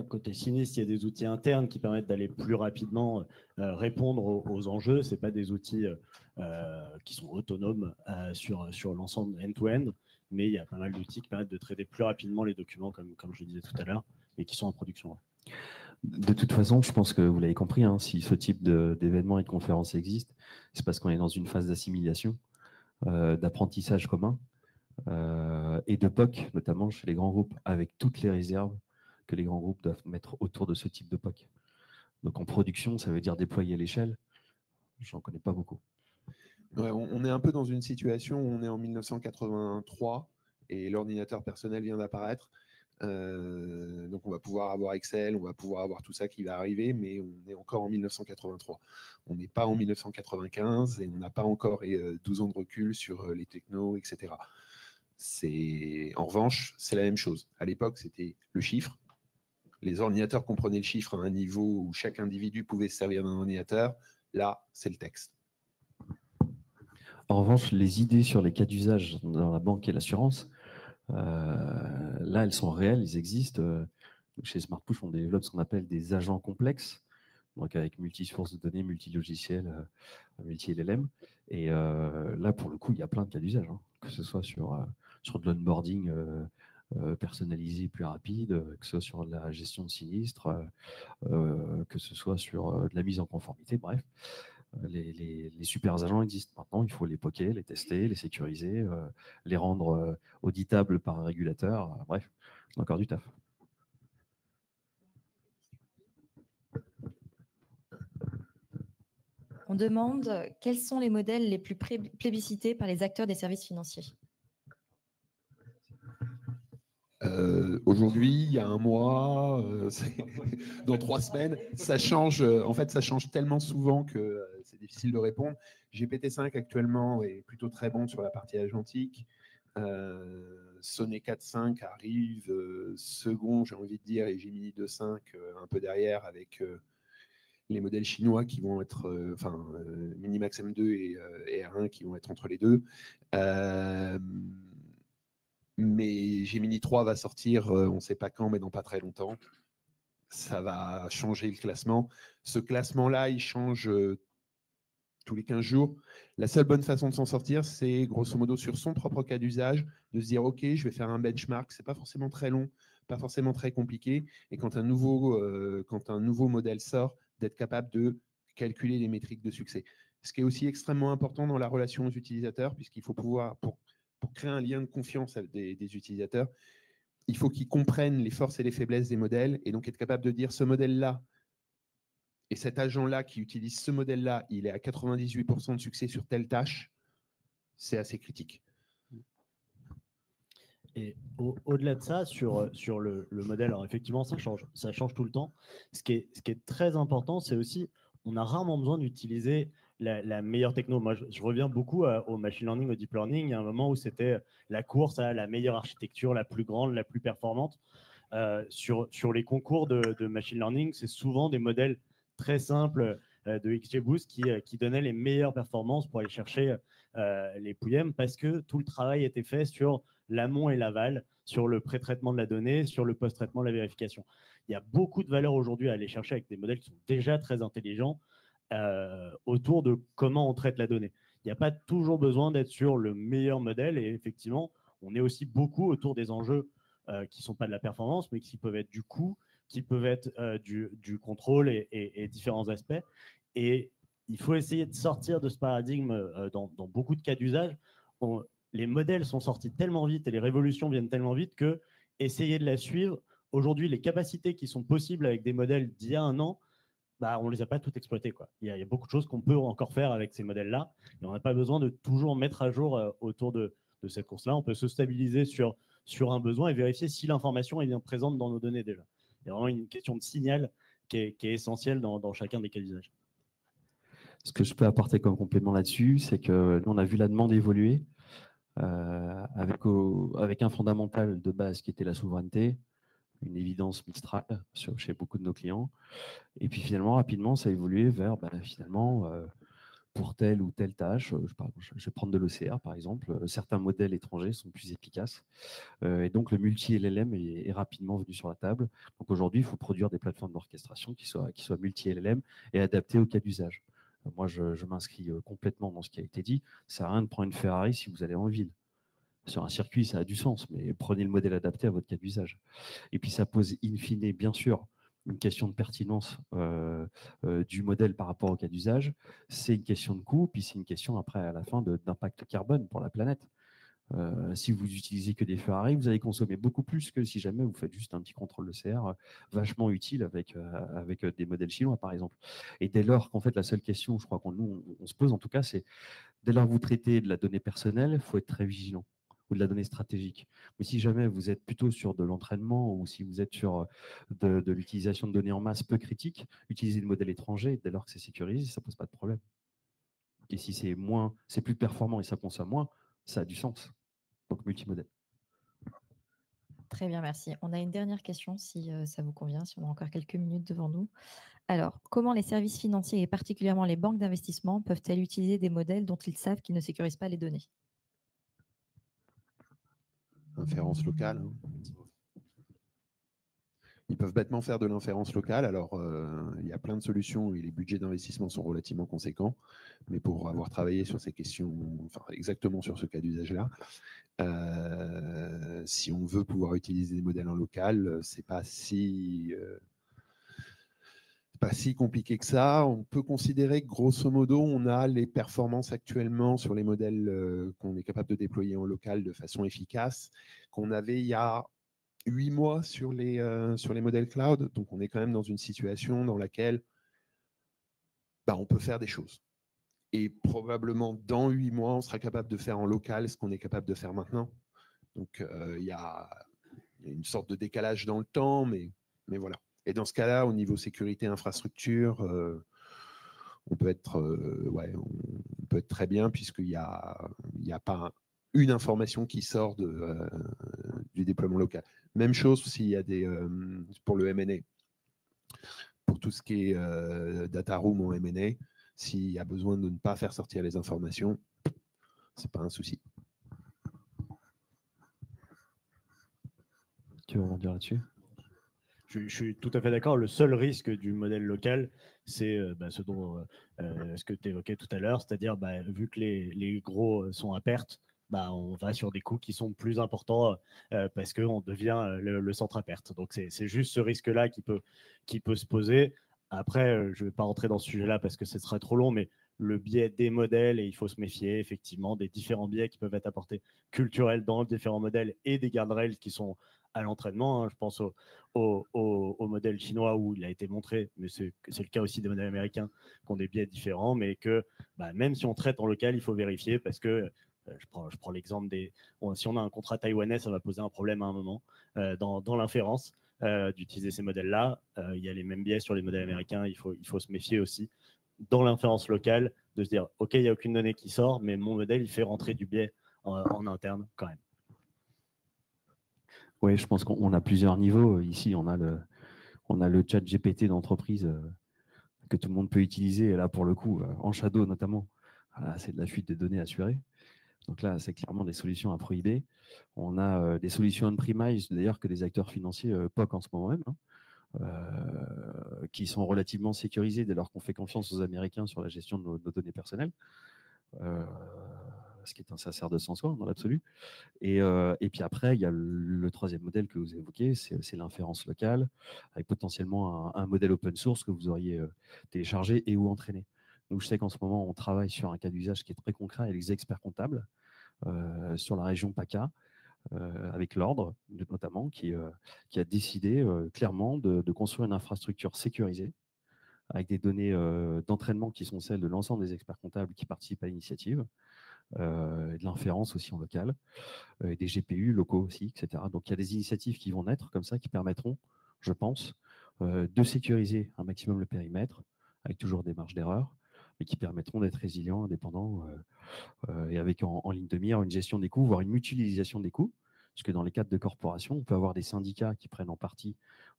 Côté sinistre, il y a des outils internes qui permettent d'aller plus rapidement répondre aux enjeux. Ce n'est pas des outils qui sont autonomes sur l'ensemble end-to-end, mais il y a pas mal d'outils qui permettent de traiter plus rapidement les documents, comme je le disais tout à l'heure, et qui sont en production. De toute façon, je pense que vous l'avez compris, si ce type d'événements et de conférences existe, c'est parce qu'on est dans une phase d'assimilation, d'apprentissage commun et de POC, notamment chez les grands groupes, avec toutes les réserves que les grands groupes doivent mettre autour de ce type de POC. Donc en production, ça veut dire déployer à l'échelle. J'en connais pas beaucoup. Ouais, on est un peu dans une situation où on est en 1983 et l'ordinateur personnel vient d'apparaître. Donc on va pouvoir avoir Excel, on va pouvoir avoir tout ça qui va arriver, mais on est encore en 1983. On n'est pas en 1995 et on n'a pas encore 12 ans de recul sur les technos, etc. En revanche, c'est la même chose. À l'époque, c'était le chiffre. Les ordinateurs comprenaient le chiffre à un niveau où chaque individu pouvait se servir d'un ordinateur. Là, c'est le texte. En revanche, les idées sur les cas d'usage dans la banque et l'assurance, là, elles sont réelles, elles existent. Chez SmartPush, on développe ce qu'on appelle des agents complexes, donc avec multi-sources de données, multi-logiciels, multi-LLM. Et là, pour le coup, il y a plein de cas d'usage, hein, que ce soit sur de l'onboarding personnalisé plus rapide, que ce soit sur la gestion de sinistres, que ce soit sur de la mise en conformité, bref. Les super agents existent maintenant, il faut les poker, les tester, les sécuriser, les rendre auditables par un régulateur. Bref, encore du taf. On demande quels sont les modèles les plus plébiscités par les acteurs des services financiers. Aujourd'hui, il y a un mois, dans 3 semaines, ça change. En fait, ça change tellement souvent que c'est difficile de répondre. GPT-5 actuellement est plutôt très bon sur la partie agentique. Sonnet 4.5 arrive second, j'ai envie de dire, et Gemini 2.5 un peu derrière avec les modèles chinois qui vont être, Minimax M2 et R1 qui vont être entre les deux. Mais Gemini 3 va sortir, on ne sait pas quand, mais dans pas très longtemps. Ça va changer le classement. Ce classement-là, il change tous les 15 jours. La seule bonne façon de s'en sortir, c'est grosso modo sur son propre cas d'usage, de se dire, OK, je vais faire un benchmark. Ce n'est pas forcément très long, pas forcément très compliqué. Et quand un nouveau modèle sort, d'être capable de calculer les métriques de succès. Ce qui est aussi extrêmement important dans la relation aux utilisateurs, puisqu'il faut pouvoir, pour créer un lien de confiance des utilisateurs, il faut qu'ils comprennent les forces et les faiblesses des modèles et donc être capable de dire ce modèle-là et cet agent-là qui utilise ce modèle-là, il est à 98% de succès sur telle tâche, c'est assez critique. Et au-delà de ça, sur le modèle, alors effectivement, ça change tout le temps. Ce qui est très important, c'est aussi, on a rarement besoin d'utiliser la meilleure techno. Moi, je reviens beaucoup au machine learning, au deep learning. Il y a un moment où c'était la course à la meilleure architecture, la plus grande, la plus performante. Sur les concours de machine learning, c'est souvent des modèles très simples de XGBoost qui donnaient les meilleures performances pour aller chercher les POUIEM parce que tout le travail était fait sur l'amont et l'aval, sur le pré-traitement de la donnée, sur le post-traitement de la vérification. Il y a beaucoup de valeur aujourd'hui à aller chercher avec des modèles qui sont déjà très intelligents autour de comment on traite la donnée. Il n'y a pas toujours besoin d'être sur le meilleur modèle et effectivement, on est aussi beaucoup autour des enjeux qui ne sont pas de la performance, mais qui peuvent être du coût, qui peuvent être du contrôle et différents aspects. Et il faut essayer de sortir de ce paradigme dans beaucoup de cas d'usage. Les modèles sont sortis tellement vite et les révolutions viennent tellement vite que essayer de la suivre, aujourd'hui, les capacités qui sont possibles avec des modèles d'il y a un an, on ne les a pas toutes exploitées, quoi. Il y a beaucoup de choses qu'on peut encore faire avec ces modèles-là. Et on n'a pas besoin de toujours mettre à jour autour de cette course-là. On peut se stabiliser sur un besoin et vérifier si l'information est bien présente dans nos données déjà. Il y a vraiment une question de signal qui est essentielle dans chacun des cas d'usage. Ce que je peux apporter comme complément là-dessus, c'est que nous, on a vu la demande évoluer avec un fondamental de base qui était la souveraineté, une évidence Mistral chez beaucoup de nos clients. Et puis finalement, rapidement, ça a évolué vers finalement, pour telle ou telle tâche, je vais prendre de l'OCR par exemple, certains modèles étrangers sont plus efficaces. Et donc le multi-LLM est rapidement venu sur la table. Donc aujourd'hui, il faut produire des plateformes d'orchestration qui soient multi-LLM et adaptées au cas d'usage. Moi, je m'inscris complètement dans ce qui a été dit. Ça sert à rien de prendre une Ferrari si vous allez en ville. Sur un circuit, ça a du sens, mais prenez le modèle adapté à votre cas d'usage. Et puis, ça pose in fine, bien sûr, une question de pertinence du modèle par rapport au cas d'usage. C'est une question de coût, puis c'est une question, après, à la fin, d'impact carbone pour la planète. Si vous utilisez que des Ferrari, vous allez consommer beaucoup plus que si jamais vous faites juste un petit contrôle de CR vachement utile avec des modèles chinois, par exemple. Et dès lors qu'en fait, la seule question, je crois qu'on on se pose en tout cas, c'est dès lors que vous traitez de la donnée personnelle, il faut être très vigilant, ou de la donnée stratégique. Mais si jamais vous êtes plutôt sur de l'entraînement ou si vous êtes sur de l'utilisation de données en masse peu critiques, utiliser des modèles étrangers, dès lors que c'est sécurisé, ça ne pose pas de problème. Et si c'est plus performant et ça consomme moins, ça a du sens. Donc multimodèle. Très bien, merci. On a une dernière question, si ça vous convient, si on a encore quelques minutes devant nous. Alors, comment les services financiers et particulièrement les banques d'investissement peuvent-elles utiliser des modèles dont ils savent qu'ils ne sécurisent pas les données? Inférence locale. Hein. Ils peuvent bêtement faire de l'inférence locale. Alors, il y a plein de solutions et les budgets d'investissement sont relativement conséquents. Mais pour avoir travaillé sur ces questions, enfin exactement sur ce cas d'usage-là, si on veut pouvoir utiliser des modèles en local, c'est pas si compliqué que ça. On peut considérer que grosso modo, on a les performances actuellement sur les modèles qu'on est capable de déployer en local de façon efficace qu'on avait il y a 8 mois sur les modèles cloud. Donc, on est quand même dans une situation dans laquelle on peut faire des choses. Et probablement, dans 8 mois, on sera capable de faire en local ce qu'on est capable de faire maintenant. Donc, il y a une sorte de décalage dans le temps, mais voilà. Et dans ce cas-là, au niveau sécurité infrastructure, on peut être très bien puisqu'il n'y a pas une information qui sort du déploiement local. Même chose s'il y a pour le M&A. Pour tout ce qui est data room en M&A, s'il y a besoin de ne pas faire sortir les informations, ce n'est pas un souci. Tu veux rebondir là-dessus? Je suis tout à fait d'accord. Le seul risque du modèle local, c'est ce que tu évoquais tout à l'heure, c'est-à-dire vu que les gros sont à perte, on va sur des coûts qui sont plus importants parce qu'on devient le centre à perte. Donc, c'est juste ce risque-là qui peut se poser. Après, je ne vais pas rentrer dans ce sujet-là parce que ce serait trop long, mais le biais des modèles, et il faut se méfier effectivement des différents biais qui peuvent être apportés culturels dans les différents modèles et des guardrails qui sont à l'entraînement. Hein. Je pense au modèle chinois où il a été montré, mais c'est le cas aussi des modèles américains qui ont des biais différents, mais que même si on traite en local, il faut vérifier parce que je prends l'exemple si on a un contrat taïwanais, ça va poser un problème à un moment dans l'inférence d'utiliser ces modèles-là. Il y a les mêmes biais sur les modèles américains, il faut se méfier aussi dans l'inférence locale de se dire ok, il n'y a aucune donnée qui sort, mais mon modèle il fait rentrer du biais en interne quand même. Oui, je pense qu'on a plusieurs niveaux. Ici, on a le chat GPT d'entreprise que tout le monde peut utiliser. Et là, pour le coup, en shadow notamment, c'est de la fuite de données assurée. Donc là, c'est clairement des solutions à prohiber. On a des solutions on-premise, d'ailleurs, que des acteurs financiers POC en ce moment même, qui sont relativement sécurisées dès lors qu'on fait confiance aux Américains sur la gestion de nos données personnelles. Ce qui est un sacerdoce en soi, dans l'absolu. Et puis après, il y a le troisième modèle que vous évoquez, c'est l'inférence locale, avec potentiellement un modèle open source que vous auriez téléchargé et ou entraîné. Donc, je sais qu'en ce moment, on travaille sur un cas d'usage qui est très concret avec les experts comptables sur la région PACA, avec l'ordre notamment, qui a décidé clairement de construire une infrastructure sécurisée avec des données d'entraînement qui sont celles de l'ensemble des experts comptables qui participent à l'initiative, de l'inférence aussi en local, des GPU locaux aussi, etc. Donc il y a des initiatives qui vont naître comme ça, qui permettront, je pense, de sécuriser un maximum le périmètre, avec toujours des marges d'erreur, mais qui permettront d'être résilients, indépendants, et avec en ligne de mire une gestion des coûts, voire une mutualisation des coûts. Parce que dans les cadres de corporation, on peut avoir des syndicats qui prennent en partie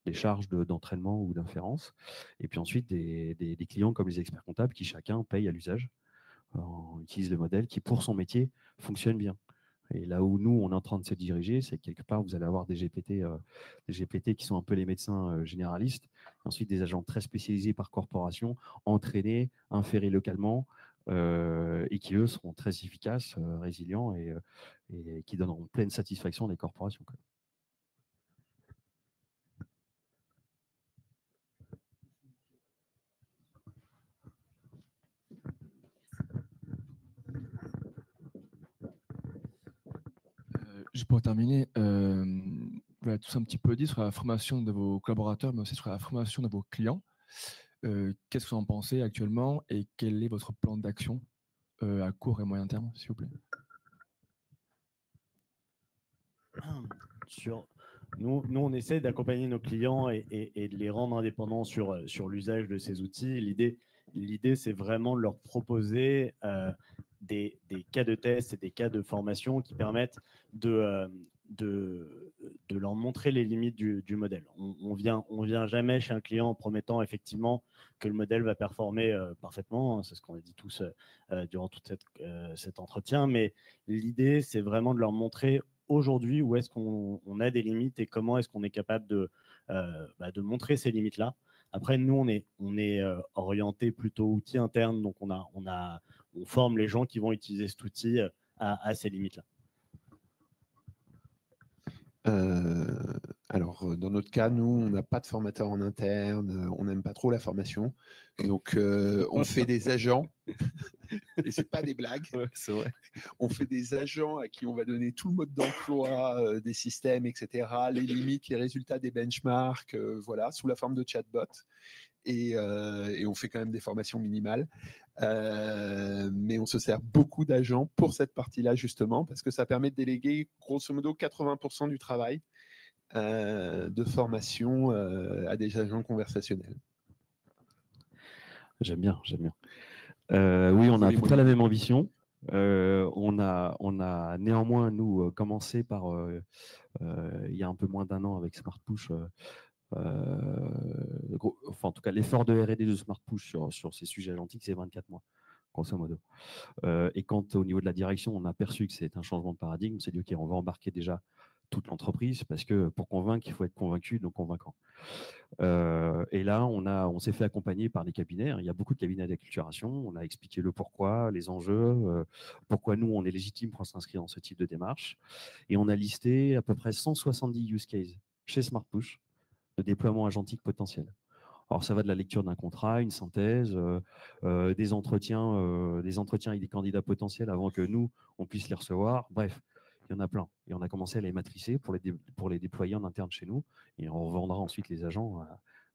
des charges d'entraînement ou d'inférence, et puis ensuite des clients comme les experts comptables qui chacun paye à l'usage. On utilise le modèle qui, pour son métier, fonctionne bien. Et là où nous, on est en train de se diriger, c'est que quelque part, vous allez avoir des GPT qui sont un peu les médecins généralistes, et ensuite des agents très spécialisés par corporation, entraînés, inférés localement, et qui, eux, seront très efficaces, résilients et qui donneront pleine satisfaction des corporations. juste pour terminer, vous l'avez tous un petit peu dit sur la formation de vos collaborateurs, mais aussi sur la formation de vos clients. Qu'est-ce que vous en pensez actuellement et quel est votre plan d'action à court et moyen terme, s'il vous plaît? Nous, on essaie d'accompagner nos clients et de les rendre indépendants sur l'usage de ces outils. L'idée, c'est vraiment de leur proposer des cas de test et des cas de formation qui permettent de leur montrer les limites du modèle. On vient jamais chez un client en promettant effectivement que le modèle va performer parfaitement. C'est ce qu'on a dit tous durant tout cet entretien. Mais l'idée, c'est vraiment de leur montrer aujourd'hui où est-ce qu'on a des limites et comment est-ce qu'on est capable de montrer ces limites-là. Après, nous, on est orienté plutôt outil interne, donc on forme les gens qui vont utiliser cet outil à ces limites-là. Alors, dans notre cas, nous, on n'a pas de formateur en interne, on n'aime pas trop la formation. Donc, on fait des agents, et ce n'est pas des blagues. Ouais, c'est vrai. On fait des agents à qui on va donner tout le mode d'emploi des systèmes, etc., les limites, les résultats des benchmarks, voilà, sous la forme de chatbot. Et on fait quand même des formations minimales. Mais on se sert beaucoup d'agents pour cette partie-là, justement, parce que ça permet de déléguer grosso modo 80% du travail de formation à des agents conversationnels. J'aime bien, j'aime bien. Oui, on n'a pas la même ambition. On a néanmoins, nous, commencé par, il y a un peu moins d'un an avec Smart Push, enfin, en tout cas, l'effort de R&D de Smart Push sur ces sujets agentiques, c'est 24 mois, grosso modo. Et quand au niveau de la direction, on a perçu que c'est un changement de paradigme, on s'est dit, OK, on va embarquer déjà toute l'entreprise, parce que pour convaincre, il faut être convaincu, donc convaincant. Et là, on s'est fait accompagner par des cabinets. Il y a beaucoup de cabinets d'acculturation. On a expliqué le pourquoi, les enjeux, pourquoi nous, on est légitime pour s'inscrire dans ce type de démarche. Et on a listé à peu près 170 use cases chez Smart Push de déploiement agentique potentiel. Alors, ça va de la lecture d'un contrat, une synthèse, des entretiens avec des candidats potentiels avant que nous, on puisse les recevoir. Bref, il y en a plein. Et on a commencé à les matricer pour les déployer en interne chez nous. Et on revendra ensuite les agents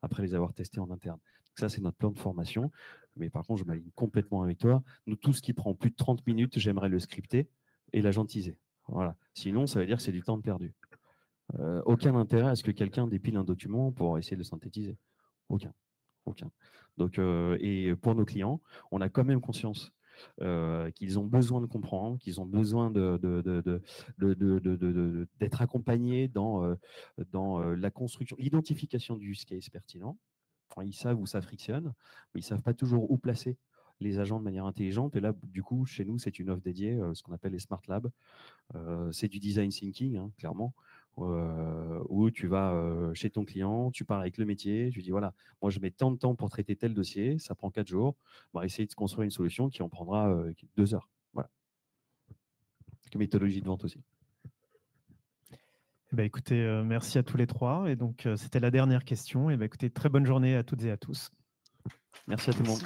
après les avoir testés en interne. Donc ça, c'est notre plan de formation. Mais par contre, je m'aligne complètement avec toi. Nous, tout ce qui prend plus de 30 minutes, j'aimerais le scripter et l'agentiser. Voilà. Sinon, ça veut dire que c'est du temps perdu. Aucun intérêt à ce que quelqu'un dépile un document pour essayer de le synthétiser. Aucun. Donc, et pour nos clients, on a quand même conscience qu'ils ont besoin de comprendre, qu'ils ont besoin d'être accompagnés dans la construction, l'identification du use case pertinent. Enfin, ils savent où ça frictionne, mais ils ne savent pas toujours où placer les agents de manière intelligente. Et là, du coup, chez nous, c'est une offre dédiée, ce qu'on appelle les Smart Labs. C'est du design thinking, hein, clairement, où tu vas chez ton client, tu parles avec le métier, tu dis voilà, moi je mets tant de temps pour traiter tel dossier, ça prend 4 jours, on va essayer de construire une solution qui en prendra 2 heures. Voilà. Méthodologie de vente aussi. Eh bien, écoutez, merci à tous les trois. Et donc, c'était la dernière question. Et bien, écoutez, très bonne journée à toutes et à tous. Merci à tout le monde.